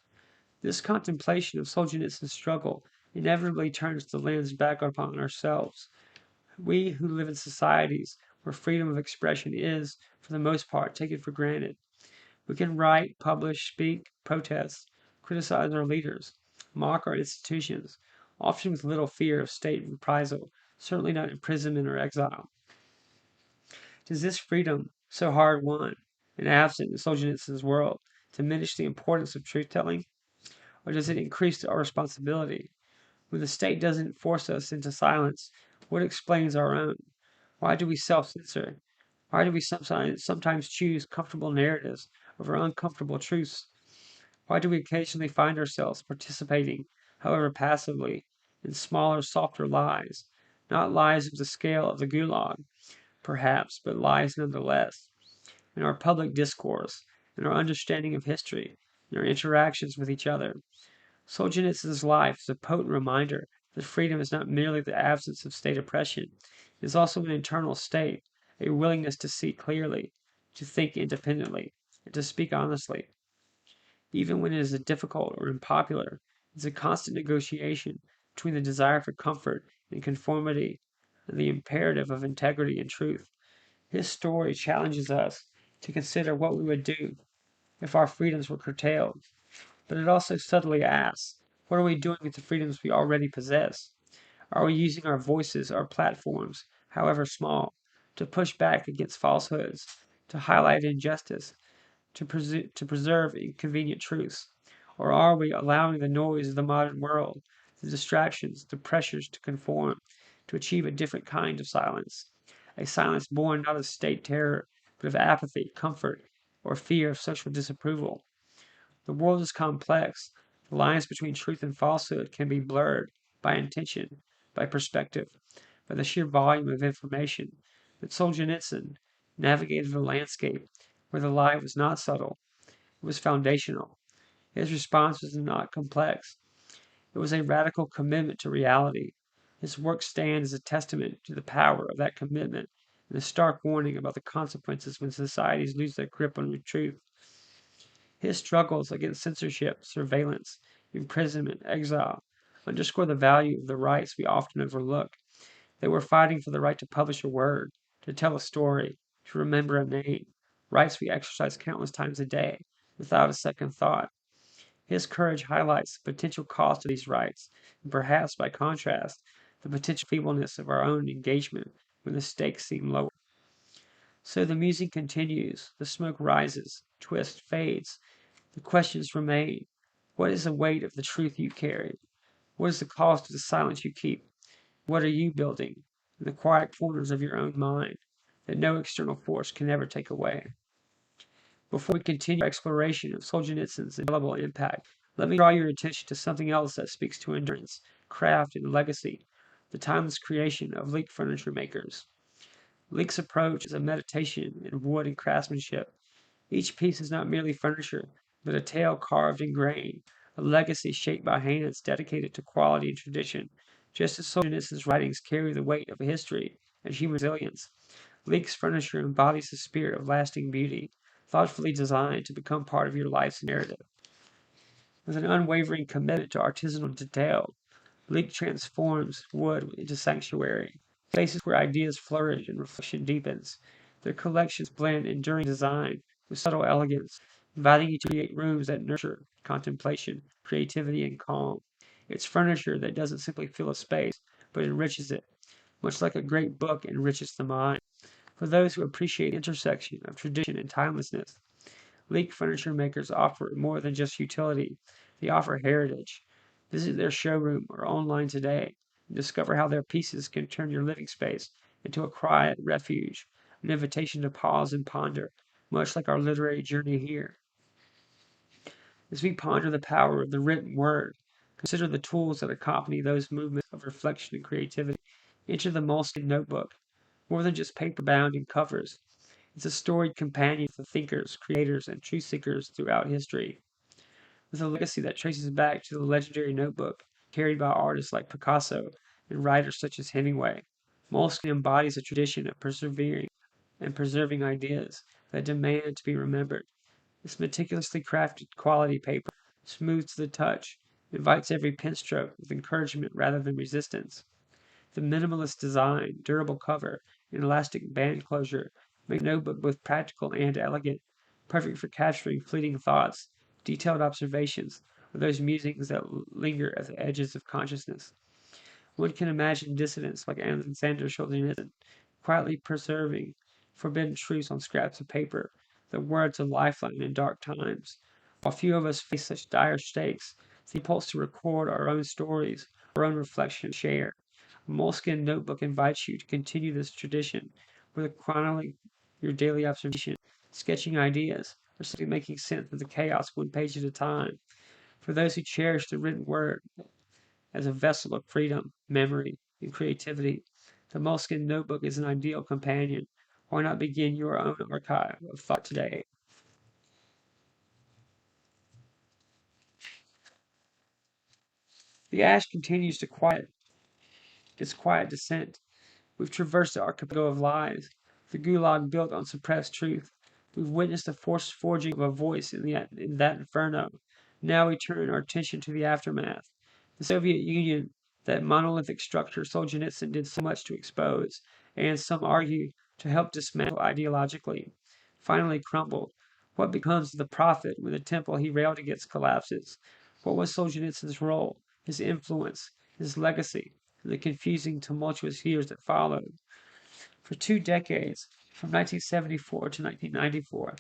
this contemplation of Solzhenitsyn's struggle inevitably turns the lens back upon ourselves. We who live in societies where freedom of expression is, for the most part, taken for granted. We can write, publish, speak, protest, criticize our leaders, mock our institutions, often with little fear of state reprisal, certainly not imprisonment or exile. Does this freedom, so hard won and absent in Solzhenitsyn's world, diminish the importance of truth telling? Or does it increase our responsibility? When the state doesn't force us into silence, what explains our own? Why do we self censor? Why do we sometimes choose comfortable narratives over uncomfortable truths? Why do we occasionally find ourselves participating, however passively, in smaller, softer lies? Not lies of the scale of the gulag, perhaps, but lies nonetheless. In our public discourse, in our understanding of history, in our interactions with each other. Solzhenitsyn's life is a potent reminder that freedom is not merely the absence of state oppression, it is also an internal state, a willingness to see clearly, to think independently, and to speak honestly. Even when it is difficult or unpopular, it is a constant negotiation between the desire for comfort and conformity and the imperative of integrity and truth. His story challenges us to consider what we would do if our freedoms were curtailed, but it also subtly asks, what are we doing with the freedoms we already possess? Are we using our voices, our platforms, however small, to push back against falsehoods, to highlight injustice, to preserve inconvenient truths? Or are we allowing the noise of the modern world, the distractions, the pressures to conform, to achieve a different kind of silence? A silence born not of state terror, but of apathy, comfort, or fear of social disapproval. The world is complex. The lines between truth and falsehood can be blurred by intention, by perspective, by the sheer volume of information. But Solzhenitsyn navigated a landscape where the lie was not subtle, it was foundational. His response was not complex, it was a radical commitment to reality. His work stands as a testament to the power of that commitment and a stark warning about the consequences when societies lose their grip on truth. His struggles against censorship, surveillance, imprisonment, exile underscore the value of the rights we often overlook. They were fighting for the right to publish a word, to tell a story, to remember a name, rights we exercise countless times a day without a second thought. His courage highlights the potential cost of these rights, and perhaps by contrast, the potential feebleness of our own engagement when the stakes seem lower. So the music continues, the smoke rises, twists, fades. The questions remain. What is the weight of the truth you carry? What is the cost of the silence you keep? What are you building in the quiet corners of your own mind that no external force can ever take away? Before we continue our exploration of Solzhenitsyn's indelible impact, let me draw your attention to something else that speaks to endurance, craft, and legacy, the timeless creation of Leek furniture makers. Leek's approach is a meditation in wood and craftsmanship. Each piece is not merely furniture, but a tale carved in grain, a legacy shaped by hands dedicated to quality and tradition. Just as Solzhenitsyn's writings carry the weight of history and human resilience, Leek's furniture embodies the spirit of lasting beauty, thoughtfully designed to become part of your life's narrative. With an unwavering commitment to artisanal detail, Leek transforms wood into sanctuary, spaces where ideas flourish and reflection deepens. Their collections blend enduring design with subtle elegance, inviting you to create rooms that nurture contemplation, creativity, and calm. It's furniture that doesn't simply fill a space, but enriches it, much like a great book enriches the mind. For those who appreciate the intersection of tradition and timelessness, Leek furniture makers offer more than just utility, they offer heritage. Visit their showroom or online today and discover how their pieces can turn your living space into a quiet refuge, an invitation to pause and ponder, much like our literary journey here. As we ponder the power of the written word, consider the tools that accompany those movements of reflection and creativity. Enter the Moleskin notebook, more than just paper bound in covers. It's a storied companion for thinkers, creators, and truth seekers throughout history. with a legacy that traces back to the legendary notebook carried by artists like Picasso and writers such as Hemingway. Moleskine embodies a tradition of persevering and preserving ideas that demand to be remembered. This meticulously crafted quality paper, smooth to the touch, invites every pen stroke with encouragement rather than resistance. The minimalist design, durable cover, and elastic band closure make the notebook both practical and elegant, perfect for capturing fleeting thoughts, detailed observations, or those musings that linger at the edges of consciousness. One can imagine dissidents like Alexandr Solzhenitsyn quietly preserving forbidden truths on scraps of paper, the words a lifeline in dark times. While few of us face such dire stakes, the impulse to record our own stories, our own reflections, share. A moleskin notebook invites you to continue this tradition, whether chronicling your daily observation, sketching ideas, or simply making sense of the chaos one page at a time. For those who cherish the written word as a vessel of freedom, memory, and creativity, the moleskin notebook is an ideal companion. Why not begin your own archive of thought today? The ash continues to quiet its quiet descent. We've traversed the archipelago of lies, the gulag built on suppressed truth. We've witnessed the forced forging of a voice in that inferno. Now we turn our attention to the aftermath. The Soviet Union, that monolithic structure Solzhenitsyn did so much to expose, and some argue to help dismantle ideologically, finally crumbled. What becomes of the prophet when the temple he railed against collapses? What was Solzhenitsyn's role, his influence, his legacy, in the confusing, tumultuous years that followed? For 2 decades, from 1974 to 1994,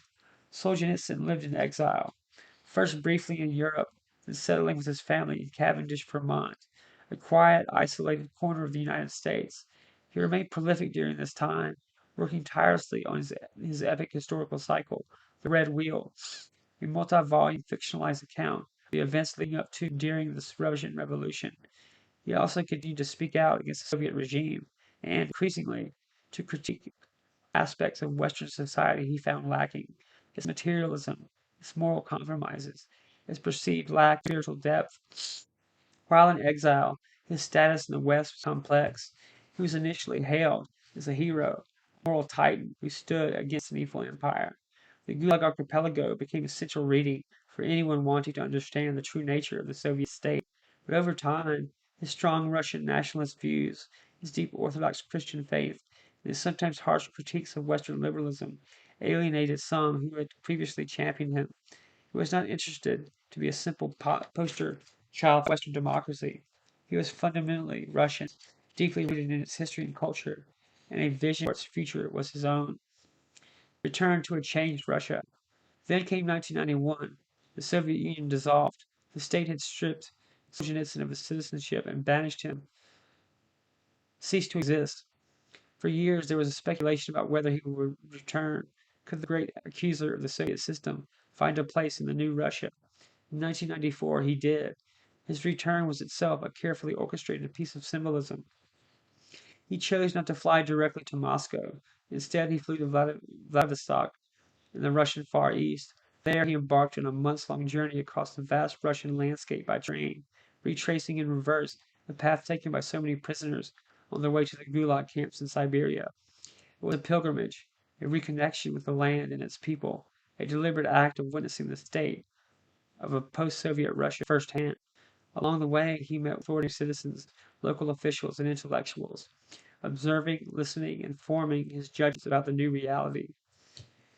Solzhenitsyn lived in exile, first briefly in Europe, then settling with his family in Cavendish, Vermont, a quiet, isolated corner of the United States. He remained prolific during this time, working tirelessly on his epic historical cycle, The Red Wheel, a multi-volume fictionalized account of the events leading up to and during the Russian Revolution. He also continued to speak out against the Soviet regime and, increasingly, to critique aspects of Western society he found lacking: its materialism, its moral compromises, its perceived lack of spiritual depth. While in exile, his status in the West was complex. He was initially hailed as a hero, a moral titan who stood against an evil empire. The Gulag Archipelago became essential reading for anyone wanting to understand the true nature of the Soviet state. But over time, his strong Russian nationalist views, his deep Orthodox Christian faith, and his sometimes harsh critiques of Western liberalism alienated some who had previously championed him. He was not interested to be a simple poster child for Western democracy. He was fundamentally Russian, deeply rooted in its history and culture, and a vision for its future was his own. Return to a changed Russia. Then came 1991. The Soviet Union dissolved. The state had stripped Solzhenitsyn of his citizenship and banished him, ceased to exist. For years, there was a speculation about whether he would return. Could the great accuser of the Soviet system find a place in the new Russia? In 1994, he did. His return was itself a carefully orchestrated piece of symbolism. He chose not to fly directly to Moscow. Instead, he flew to Vladivostok in the Russian Far East. There, he embarked on a months-long journey across the vast Russian landscape by train, retracing in reverse the path taken by so many prisoners on their way to the Gulag camps in Siberia. It was a pilgrimage, a reconnection with the land and its people, a deliberate act of witnessing the state of a post-Soviet Russia firsthand. Along the way, he met authority citizens, local officials, and intellectuals, observing, listening, and forming his judgments about the new reality.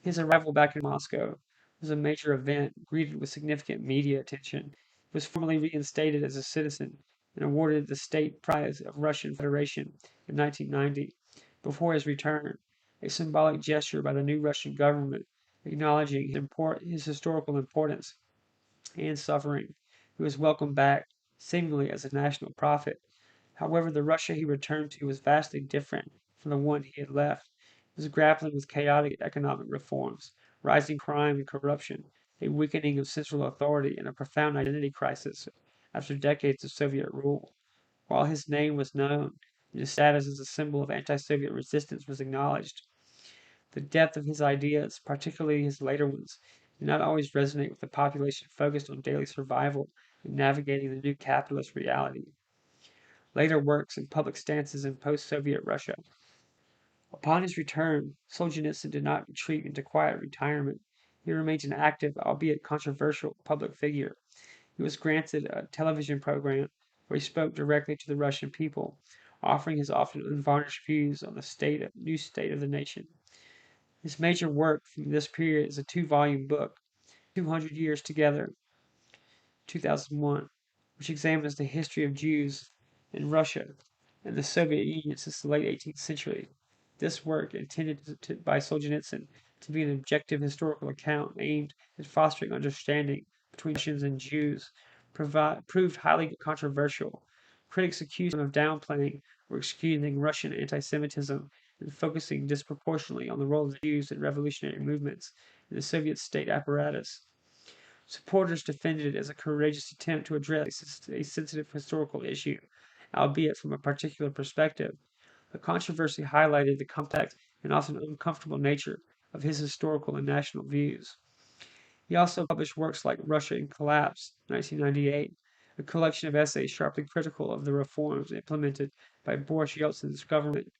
His arrival back in Moscow was a major event, greeted with significant media attention. He was formally reinstated as a citizen and awarded the State Prize of Russian Federation in 1990. Before his return, a symbolic gesture by the new Russian government acknowledging his historical importance and suffering. He was welcomed back, seemingly as a national prophet. However, the Russia he returned to was vastly different from the one he had left. It was grappling with chaotic economic reforms, rising crime and corruption, a weakening of central authority, and a profound identity crisis after decades of Soviet rule. While his name was known, and his status as a symbol of anti Soviet resistance was acknowledged, the depth of his ideas, particularly his later ones, did not always resonate with the population focused on daily survival and navigating the new capitalist reality. Later works and public stances in post-Soviet Russia. Upon his return, Solzhenitsyn did not retreat into quiet retirement. He remained an active, albeit controversial, public figure. He was granted a television program where he spoke directly to the Russian people, offering his often unvarnished views on the new state of the nation. His major work from this period is a two-volume book, 200 Years Together, 2001, which examines the history of Jews in Russia and the Soviet Union since the late 18th century. This work, by Solzhenitsyn to be an objective historical account aimed at fostering understanding between Russians and Jews, proved highly controversial. Critics accused him of downplaying or excusing Russian anti-Semitism and focusing disproportionately on the role of the Jews in revolutionary movements in the Soviet state apparatus. Supporters defended it as a courageous attempt to address a sensitive historical issue, albeit from a particular perspective. The controversy highlighted the complex and often uncomfortable nature of his historical and national views. He also published works like Russia in Collapse, 1998, a collection of essays sharply critical of the reforms implemented by Boris Yeltsin's government.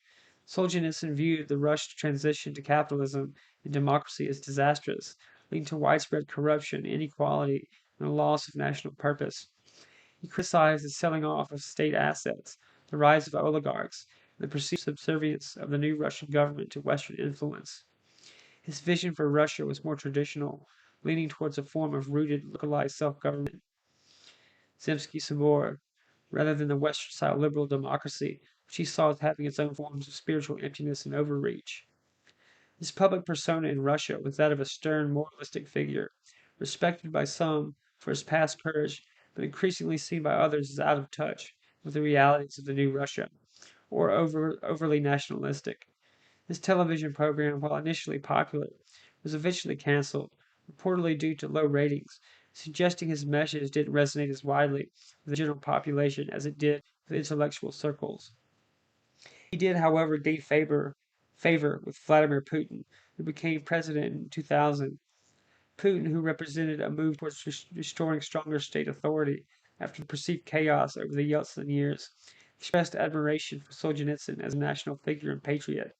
Solzhenitsyn viewed the Russian transition to capitalism and democracy as disastrous, leading to widespread corruption, inequality, and a loss of national purpose. He criticized the selling off of state assets, the rise of oligarchs, and the perceived subservience of the new Russian government to Western influence. His vision for Russia was more traditional, leaning towards a form of rooted, localized self-government, Zemsky Sabor, rather than the Western-style liberal democracy, which he saw as having its own forms of spiritual emptiness and overreach. His public persona in Russia was that of a stern, moralistic figure, respected by some for his past courage, but increasingly seen by others as out of touch with the realities of the new Russia, or overly nationalistic. His television program, while initially popular, was eventually canceled, reportedly due to low ratings, suggesting his message didn't resonate as widely with the general population as it did with intellectual circles. He did, however, gain favor with Vladimir Putin, who became president in 2000. Putin, who represented a move towards restoring stronger state authority after the perceived chaos over the Yeltsin years, expressed admiration for Solzhenitsyn as a national figure and patriot.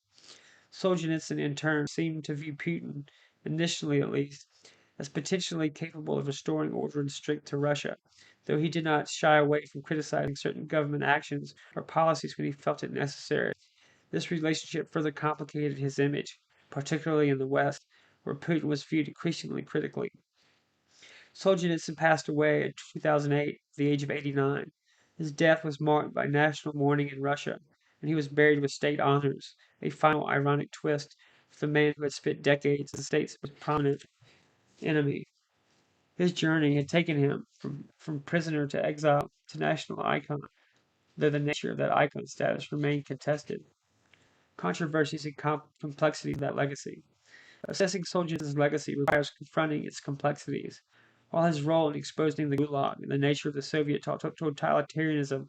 Solzhenitsyn, in turn, seemed to view Putin, initially at least, as potentially capable of restoring order and strength to Russia, though he did not shy away from criticizing certain government actions or policies when he felt it necessary. This relationship further complicated his image, particularly in the West, where Putin was viewed increasingly critically. Solzhenitsyn passed away in 2008 at the age of 89. His death was marked by national mourning in Russia, and he was buried with state honors, a final ironic twist for the man who had spent decades as the state's most prominent enemy. His journey had taken him from prisoner to exile to national icon, though the nature of that icon status remained contested. Controversies and complexity of that legacy. Assessing Solzhenitsyn's legacy requires confronting its complexities. While his role in exposing the Gulag and the nature of the Soviet totalitarianism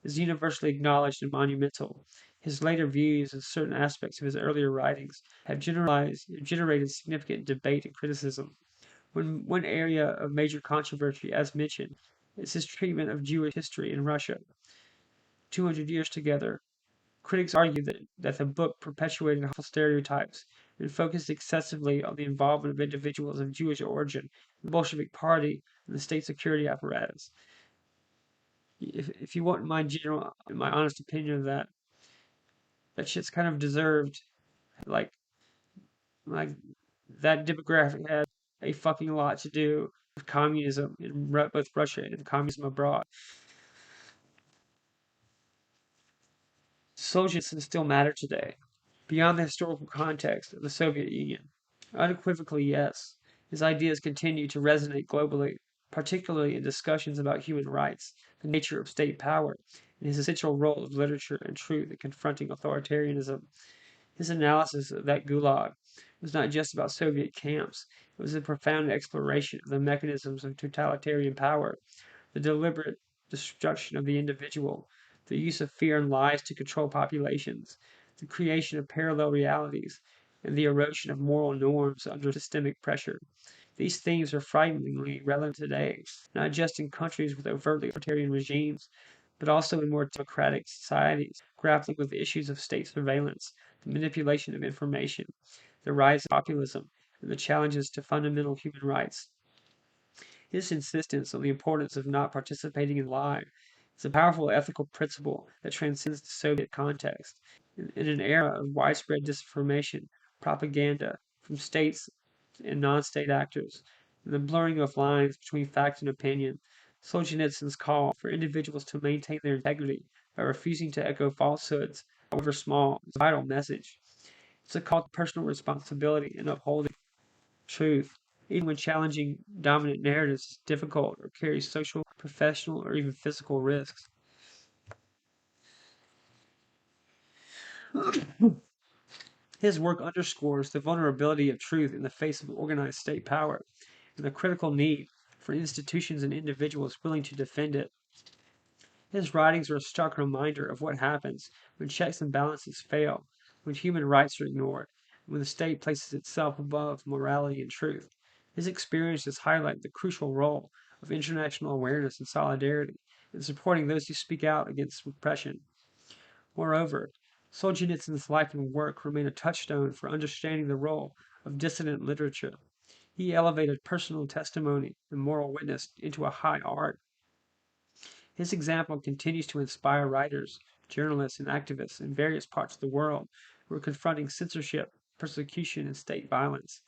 is universally acknowledged and monumental, his later views and certain aspects of his earlier writings have generated significant debate and criticism. One area of major controversy, as mentioned, is his treatment of Jewish history in Russia. 200 Years Together. Critics argue that the book perpetuated harmful stereotypes and focused excessively on the involvement of individuals of Jewish origin in the Bolshevik Party and the state security apparatus. If you want my honest opinion of that, that shit's kind of deserved. Like, like that demographic had a fucking lot to do with communism in both Russia and communism abroad. Solzhenitsyn still matter today, beyond the historical context of the Soviet Union. Unequivocally, yes, his ideas continue to resonate globally, particularly in discussions about human rights, the nature of state power, and his essential role of literature and truth in confronting authoritarianism. His analysis of that gulag was not just about Soviet camps, it was a profound exploration of the mechanisms of totalitarian power, the deliberate destruction of the individual, the use of fear and lies to control populations, the creation of parallel realities, and the erosion of moral norms under systemic pressure. These themes are frighteningly relevant today, not just in countries with overtly authoritarian regimes, but also in more democratic societies grappling with the issues of state surveillance, the manipulation of information, the rise of populism, and the challenges to fundamental human rights. His insistence on the importance of not participating in lie is a powerful ethical principle that transcends the Soviet context. In an era of widespread disinformation, propaganda from states and non-state actors, and the blurring of lines between fact and opinion, Solzhenitsyn's call for individuals to maintain their integrity by refusing to echo falsehoods, however small, is a vital message. It's a call to personal responsibility in upholding truth, even when challenging dominant narratives is difficult or carries social, professional, or even physical risks. His work underscores the vulnerability of truth in the face of organized state power and the critical need for institutions and individuals willing to defend it. His writings are a stark reminder of what happens when checks and balances fail, when human rights are ignored, and when the state places itself above morality and truth. His experiences highlight the crucial role of international awareness and solidarity in supporting those who speak out against repression. Moreover, Solzhenitsyn's life and work remain a touchstone for understanding the role of dissident literature. He elevated personal testimony and moral witness into a high art. His example continues to inspire writers, journalists, and activists in various parts of the world who are confronting censorship, persecution, and state violence.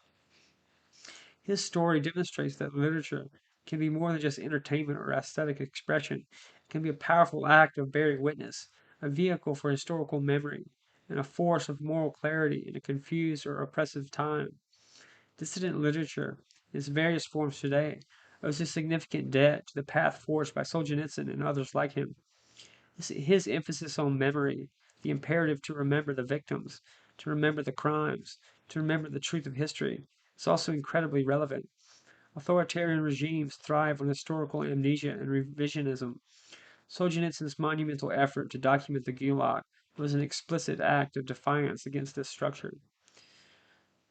His story demonstrates that literature can be more than just entertainment or aesthetic expression. It can be a powerful act of bearing witness, a vehicle for historical memory, and a force of moral clarity in a confused or oppressive time. Dissident literature, in its various forms today, owes a significant debt to the path forged by Solzhenitsyn and others like him. His emphasis on memory, the imperative to remember the victims, to remember the crimes, to remember the truth of history, is also incredibly relevant. Authoritarian regimes thrive on historical amnesia and revisionism. Solzhenitsyn's monumental effort to document the Gulag was an explicit act of defiance against this structure.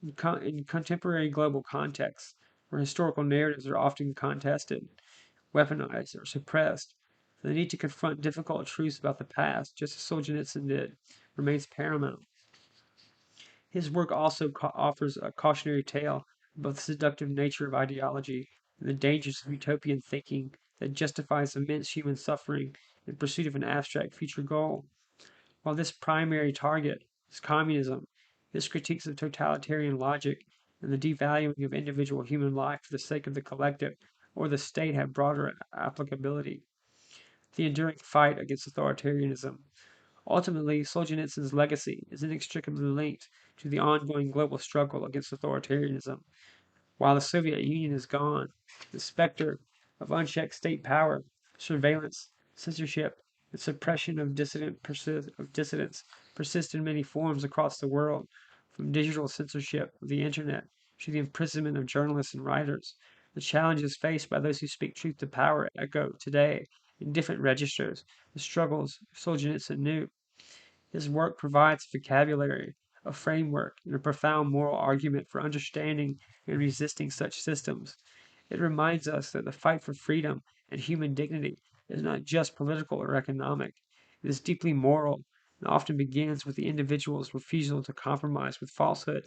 In contemporary global contexts, where historical narratives are often contested, weaponized, or suppressed, the need to confront difficult truths about the past, just as Solzhenitsyn did, remains paramount. His work also offers a cautionary tale about the seductive nature of ideology and the dangers of utopian thinking that justifies immense human suffering in pursuit of an abstract future goal. While this primary target is communism, his critiques of totalitarian logic and the devaluing of individual human life for the sake of the collective or the state have broader applicability. The enduring fight against authoritarianism. Ultimately, Solzhenitsyn's legacy is inextricably linked to the ongoing global struggle against authoritarianism. While the Soviet Union is gone, the specter of unchecked state power, surveillance, censorship, and suppression of dissidents persist in many forms across the world, from digital censorship of the internet to the imprisonment of journalists and writers. The challenges faced by those who speak truth to power echo today in different registers, the struggles Solzhenitsyn knew. His work provides a vocabulary, a framework, and a profound moral argument for understanding and resisting such systems. It reminds us that the fight for freedom and human dignity is not just political or economic. It is deeply moral and often begins with the individual's refusal to compromise with falsehood.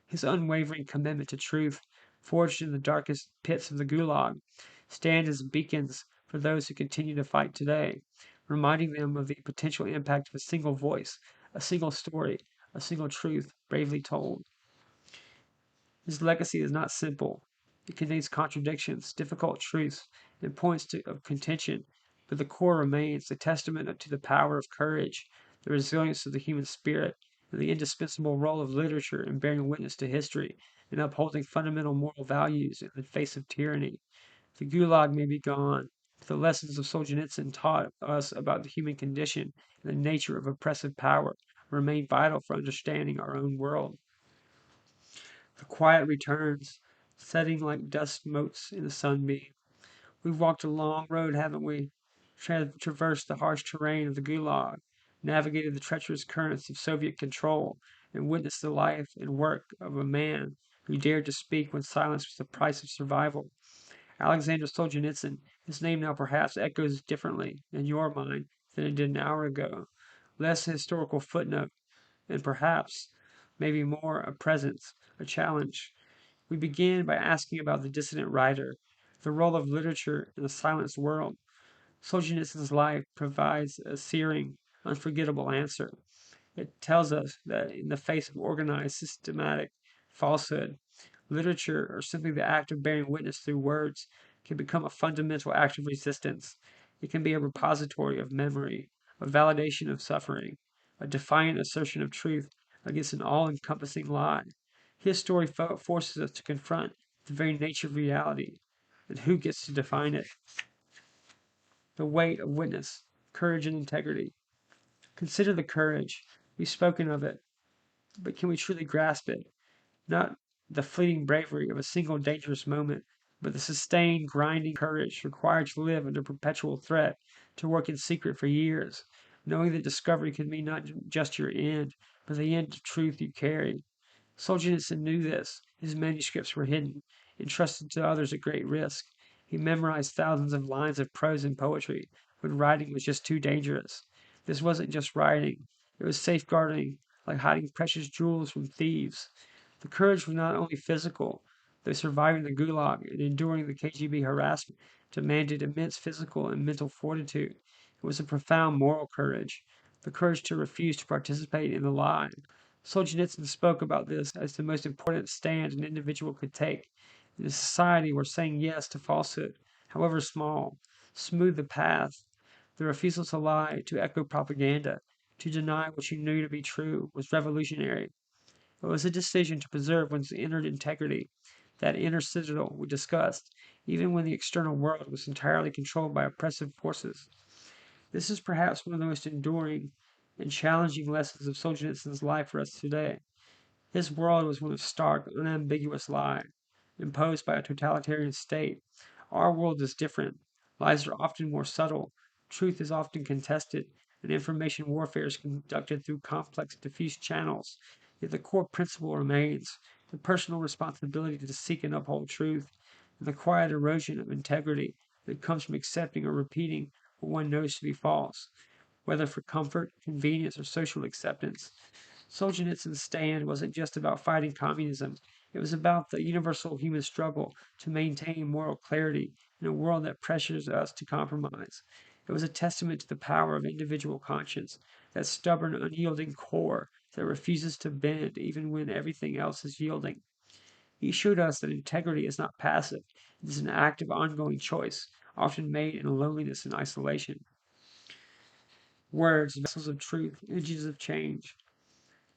His unwavering commitment to truth, forged in the darkest pits of the Gulag, stand as beacons for those who continue to fight today, reminding them of the potential impact of a single voice, a single story, a single truth bravely told. His legacy is not simple. It contains contradictions, difficult truths, and of contention, but the core remains a testament to the power of courage, the resilience of the human spirit, and the indispensable role of literature in bearing witness to history and upholding fundamental moral values in the face of tyranny. The Gulag may be gone, but the lessons of Solzhenitsyn taught us about the human condition and the nature of oppressive power remain vital for understanding our own world. The quiet returns, setting like dust motes in the sunbeam. We've walked a long road, haven't we? Traversed the harsh terrain of the Gulag, navigated the treacherous currents of Soviet control, and witnessed the life and work of a man who dared to speak when silence was the price of survival. Alexandr Solzhenitsyn, his name now perhaps echoes differently in your mind than it did an hour ago. Less a historical footnote, and perhaps, maybe more, a presence, a challenge. We begin by asking about the dissident writer, the role of literature in a silenced world. Solzhenitsyn's life provides a searing, unforgettable answer. It tells us that in the face of organized, systematic falsehood, literature, or simply the act of bearing witness through words, can become a fundamental act of resistance. It can be a repository of memory, a validation of suffering, a defiant assertion of truth against an all encompassing lie. His story forces us to confront the very nature of reality, and who gets to define it. The weight of witness, courage, and integrity. Consider the courage. We've spoken of it, but can we truly grasp it? Not the fleeting bravery of a single dangerous moment, but the sustained, grinding courage required to live under perpetual threat, to work in secret for years, knowing that discovery could mean not just your end, but the end of truth you carry. Solzhenitsyn knew this. His manuscripts were hidden, entrusted to others at great risk. He memorized thousands of lines of prose and poetry when writing was just too dangerous. This wasn't just writing, it was safeguarding, like hiding precious jewels from thieves. The courage was not only physical, though surviving the Gulag and enduring the KGB harassment demanded immense physical and mental fortitude. It was a profound moral courage, the courage to refuse to participate in the lie. Solzhenitsyn spoke about this as the most important stand an individual could take in a society where saying yes to falsehood, however small, smoothed the path. The refusal to lie, to echo propaganda, to deny what you knew to be true was revolutionary. It was a decision to preserve one's inner integrity, that inner citadel we discussed, even when the external world was entirely controlled by oppressive forces. This is perhaps one of the most enduring and challenging lessons of Solzhenitsyn's life for us today. His world was one of stark, unambiguous lie, imposed by a totalitarian state. Our world is different. Lies are often more subtle, truth is often contested, and information warfare is conducted through complex, diffuse channels. Yet the core principle remains the personal responsibility to seek and uphold truth, and the quiet erosion of integrity that comes from accepting or repeating what one knows to be false, whether for comfort, convenience, or social acceptance. Solzhenitsyn's stand wasn't just about fighting communism, it was about the universal human struggle to maintain moral clarity in a world that pressures us to compromise. It was a testament to the power of individual conscience, that stubborn, unyielding core that refuses to bend even when everything else is yielding. He showed us that integrity is not passive, it is an active, ongoing choice, often made in loneliness and isolation. Words, vessels of truth, engines of change.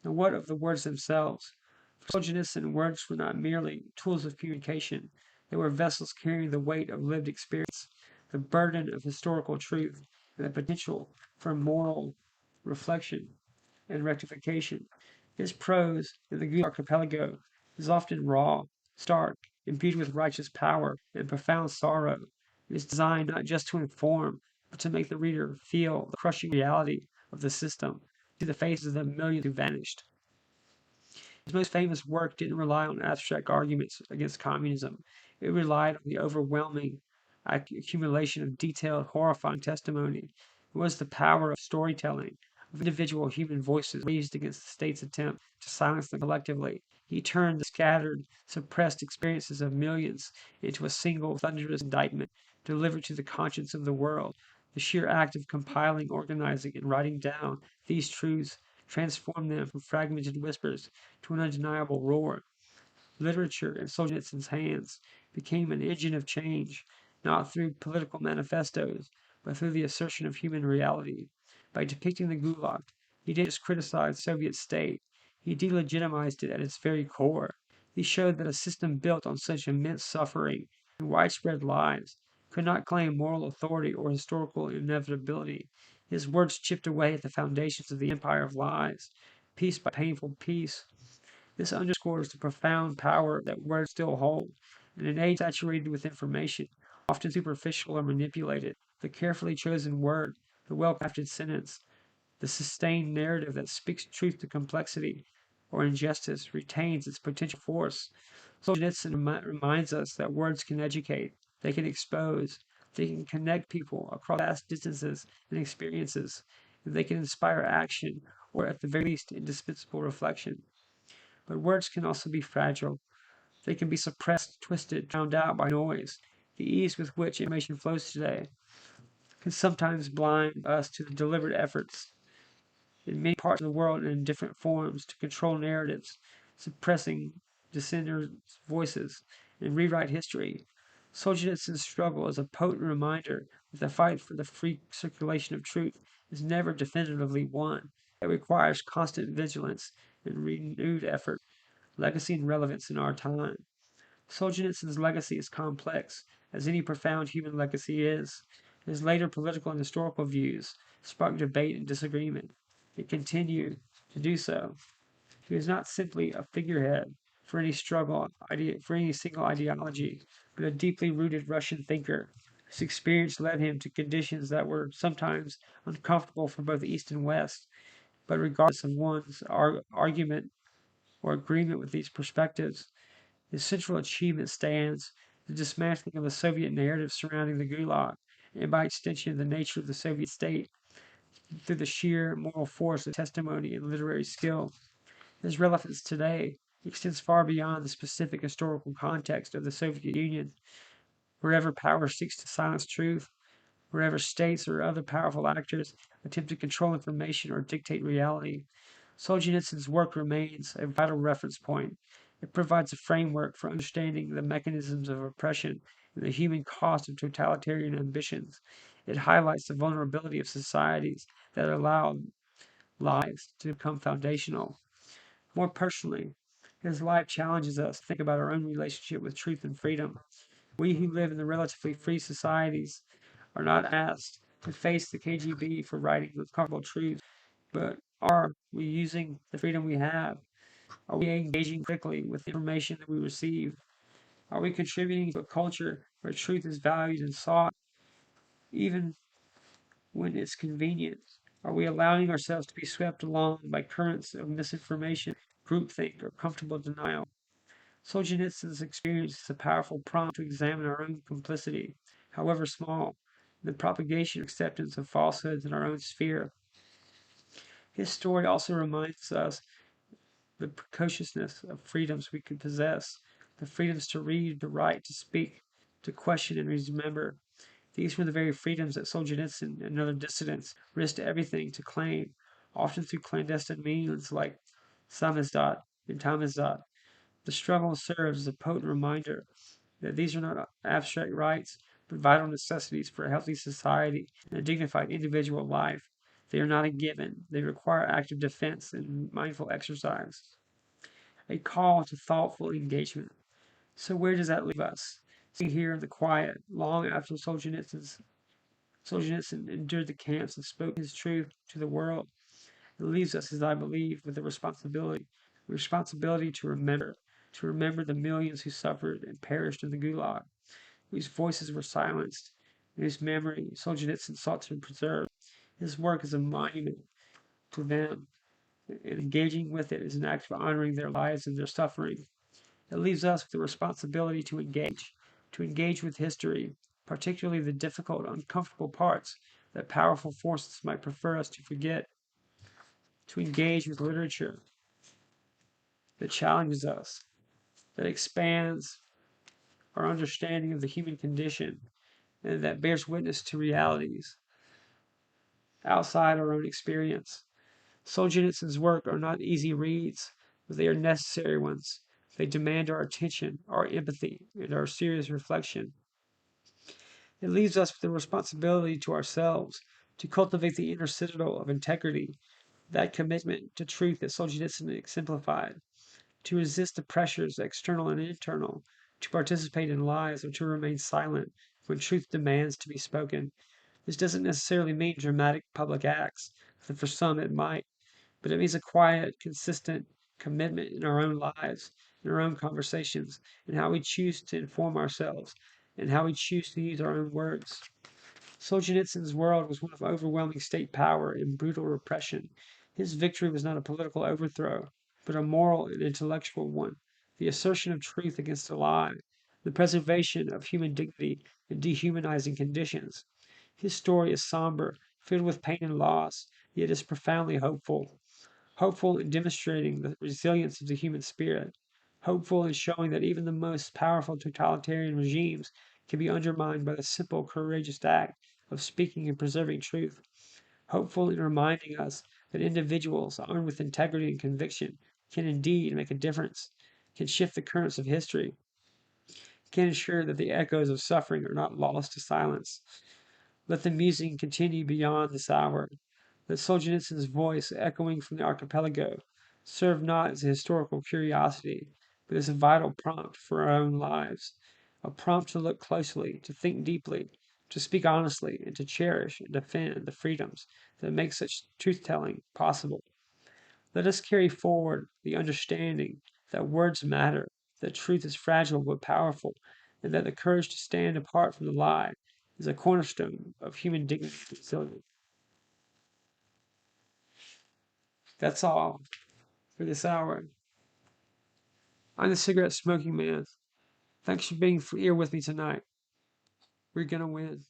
And what of the words themselves? For Solzhenitsyn, words were not merely tools of communication, they were vessels carrying the weight of lived experience, the burden of historical truth, and the potential for moral reflection and rectification. His prose in the Gulag Archipelago is often raw, stark, imbued with righteous power and profound sorrow. It is designed not just to inform, but to make the reader feel the crushing reality of the system, see the faces of the millions who vanished. His most famous work didn't rely on abstract arguments against communism. It relied on the overwhelming accumulation of detailed, horrifying testimony. It was the power of storytelling, of individual human voices raised against the state's attempt to silence them collectively. He turned the scattered, suppressed experiences of millions into a single thunderous indictment delivered to the conscience of the world. The sheer act of compiling, organizing, and writing down these truths transformed them from fragmented whispers to an undeniable roar. Literature, in Solzhenitsyn's hands, became an engine of change, not through political manifestos, but through the assertion of human reality. By depicting the Gulag, he didn't just criticize the Soviet state, he delegitimized it at its very core. He showed that a system built on such immense suffering and widespread lies could not claim moral authority or historical inevitability. His words chipped away at the foundations of the empire of lies, piece by painful piece. This underscores the profound power that words still hold. In an age saturated with information, often superficial or manipulated, the carefully chosen word, the well crafted sentence, the sustained narrative that speaks truth to complexity, or injustice retains its potential force. Solzhenitsyn reminds us that words can educate, they can expose, they can connect people across vast distances and experiences, and they can inspire action or, at the very least, indispensable reflection. But words can also be fragile. They can be suppressed, twisted, drowned out by noise. The ease with which information flows today can sometimes blind us to the deliberate efforts in many parts of the world and in different forms to control narratives, suppressing dissenters' voices, and rewrite history. Solzhenitsyn's struggle is a potent reminder that the fight for the free circulation of truth is never definitively won. It requires constant vigilance and renewed effort, legacy and relevance in our time. Solzhenitsyn's legacy is complex, as any profound human legacy is. His later political and historical views sparked debate and disagreement. They continue to do so. He was not simply a figurehead for any for any single ideology, but a deeply rooted Russian thinker. His experience led him to conditions that were sometimes uncomfortable for both East and West, but regardless of one's argument or agreement with these perspectives, his central achievement stands the dismantling of the Soviet narrative surrounding the Gulag, and by extension the nature of the Soviet state, through the sheer moral force of testimony and literary skill. His relevance today extends far beyond the specific historical context of the Soviet Union. Wherever power seeks to silence truth, wherever states or other powerful actors attempt to control information or dictate reality, Solzhenitsyn's work remains a vital reference point. It provides a framework for understanding the mechanisms of oppression and the human cost of totalitarian ambitions. It highlights the vulnerability of societies that allow lies to become foundational. More personally, his life challenges us to think about our own relationship with truth and freedom. We who live in the relatively free societies are not asked to face the KGB for writing uncomfortable truths, but are we using the freedom we have? Are we engaging quickly with the information that we receive? Are we contributing to a culture where truth is valued and sought, even when it's convenient? Are we allowing ourselves to be swept along by currents of misinformation, groupthink, or comfortable denial? Solzhenitsyn's experience is a powerful prompt to examine our own complicity, however small, in the propagation or acceptance of falsehoods in our own sphere. His story also reminds us the precociousness of freedoms we could possess, the freedoms to read, to write, to speak, to question and remember. These were the very freedoms that Solzhenitsyn and other dissidents risked everything to claim, often through clandestine means like samizdat and tamizdat. The struggle serves as a potent reminder that these are not abstract rights, but vital necessities for a healthy society and a dignified individual life. They are not a given. They require active defense and mindful exercise. A call to thoughtful engagement. So where does that leave us? Sitting here in the quiet, long after Solzhenitsyn endured the camps and spoke his truth to the world, it leaves us, as I believe, with the responsibility to remember the millions who suffered and perished in the Gulag, whose voices were silenced, and whose memory Solzhenitsyn sought to preserve. His work is a monument to them, and engaging with it is an act of honoring their lives and their suffering. It leaves us with the responsibility to engage with history, particularly the difficult, uncomfortable parts that powerful forces might prefer us to forget, to engage with literature that challenges us, that expands our understanding of the human condition, and that bears witness to realities outside our own experience. Solzhenitsyn's work are not easy reads, but they are necessary ones. They demand our attention, our empathy, and our serious reflection. It leaves us with the responsibility to ourselves to cultivate the inner citadel of integrity, that commitment to truth that Solzhenitsyn exemplified, to resist the pressures, external and internal, to participate in lies or to remain silent when truth demands to be spoken. This doesn't necessarily mean dramatic public acts, though for some it might, but it means a quiet, consistent commitment in our own lives, in our own conversations, in how we choose to inform ourselves, and how we choose to use our own words. Solzhenitsyn's world was one of overwhelming state power and brutal repression. His victory was not a political overthrow, but a moral and intellectual one, the assertion of truth against a lie, the preservation of human dignity in dehumanizing conditions. His story is somber, filled with pain and loss, yet is profoundly hopeful. Hopeful in demonstrating the resilience of the human spirit. Hopeful in showing that even the most powerful totalitarian regimes can be undermined by the simple, courageous act of speaking and preserving truth. Hopeful in reminding us that individuals armed with integrity and conviction can indeed make a difference, can shift the currents of history, can ensure that the echoes of suffering are not lost to silence. Let the musing continue beyond this hour. Let Solzhenitsyn's voice, echoing from the archipelago, serve not as a historical curiosity, but as a vital prompt for our own lives, a prompt to look closely, to think deeply, to speak honestly, and to cherish and defend the freedoms that make such truth-telling possible. Let us carry forward the understanding that words matter, that truth is fragile but powerful, and that the courage to stand apart from the lie is a cornerstone of human dignity and resilience. That's all for this hour. I'm the cigarette smoking man. Thanks for being here with me tonight. We're gonna win.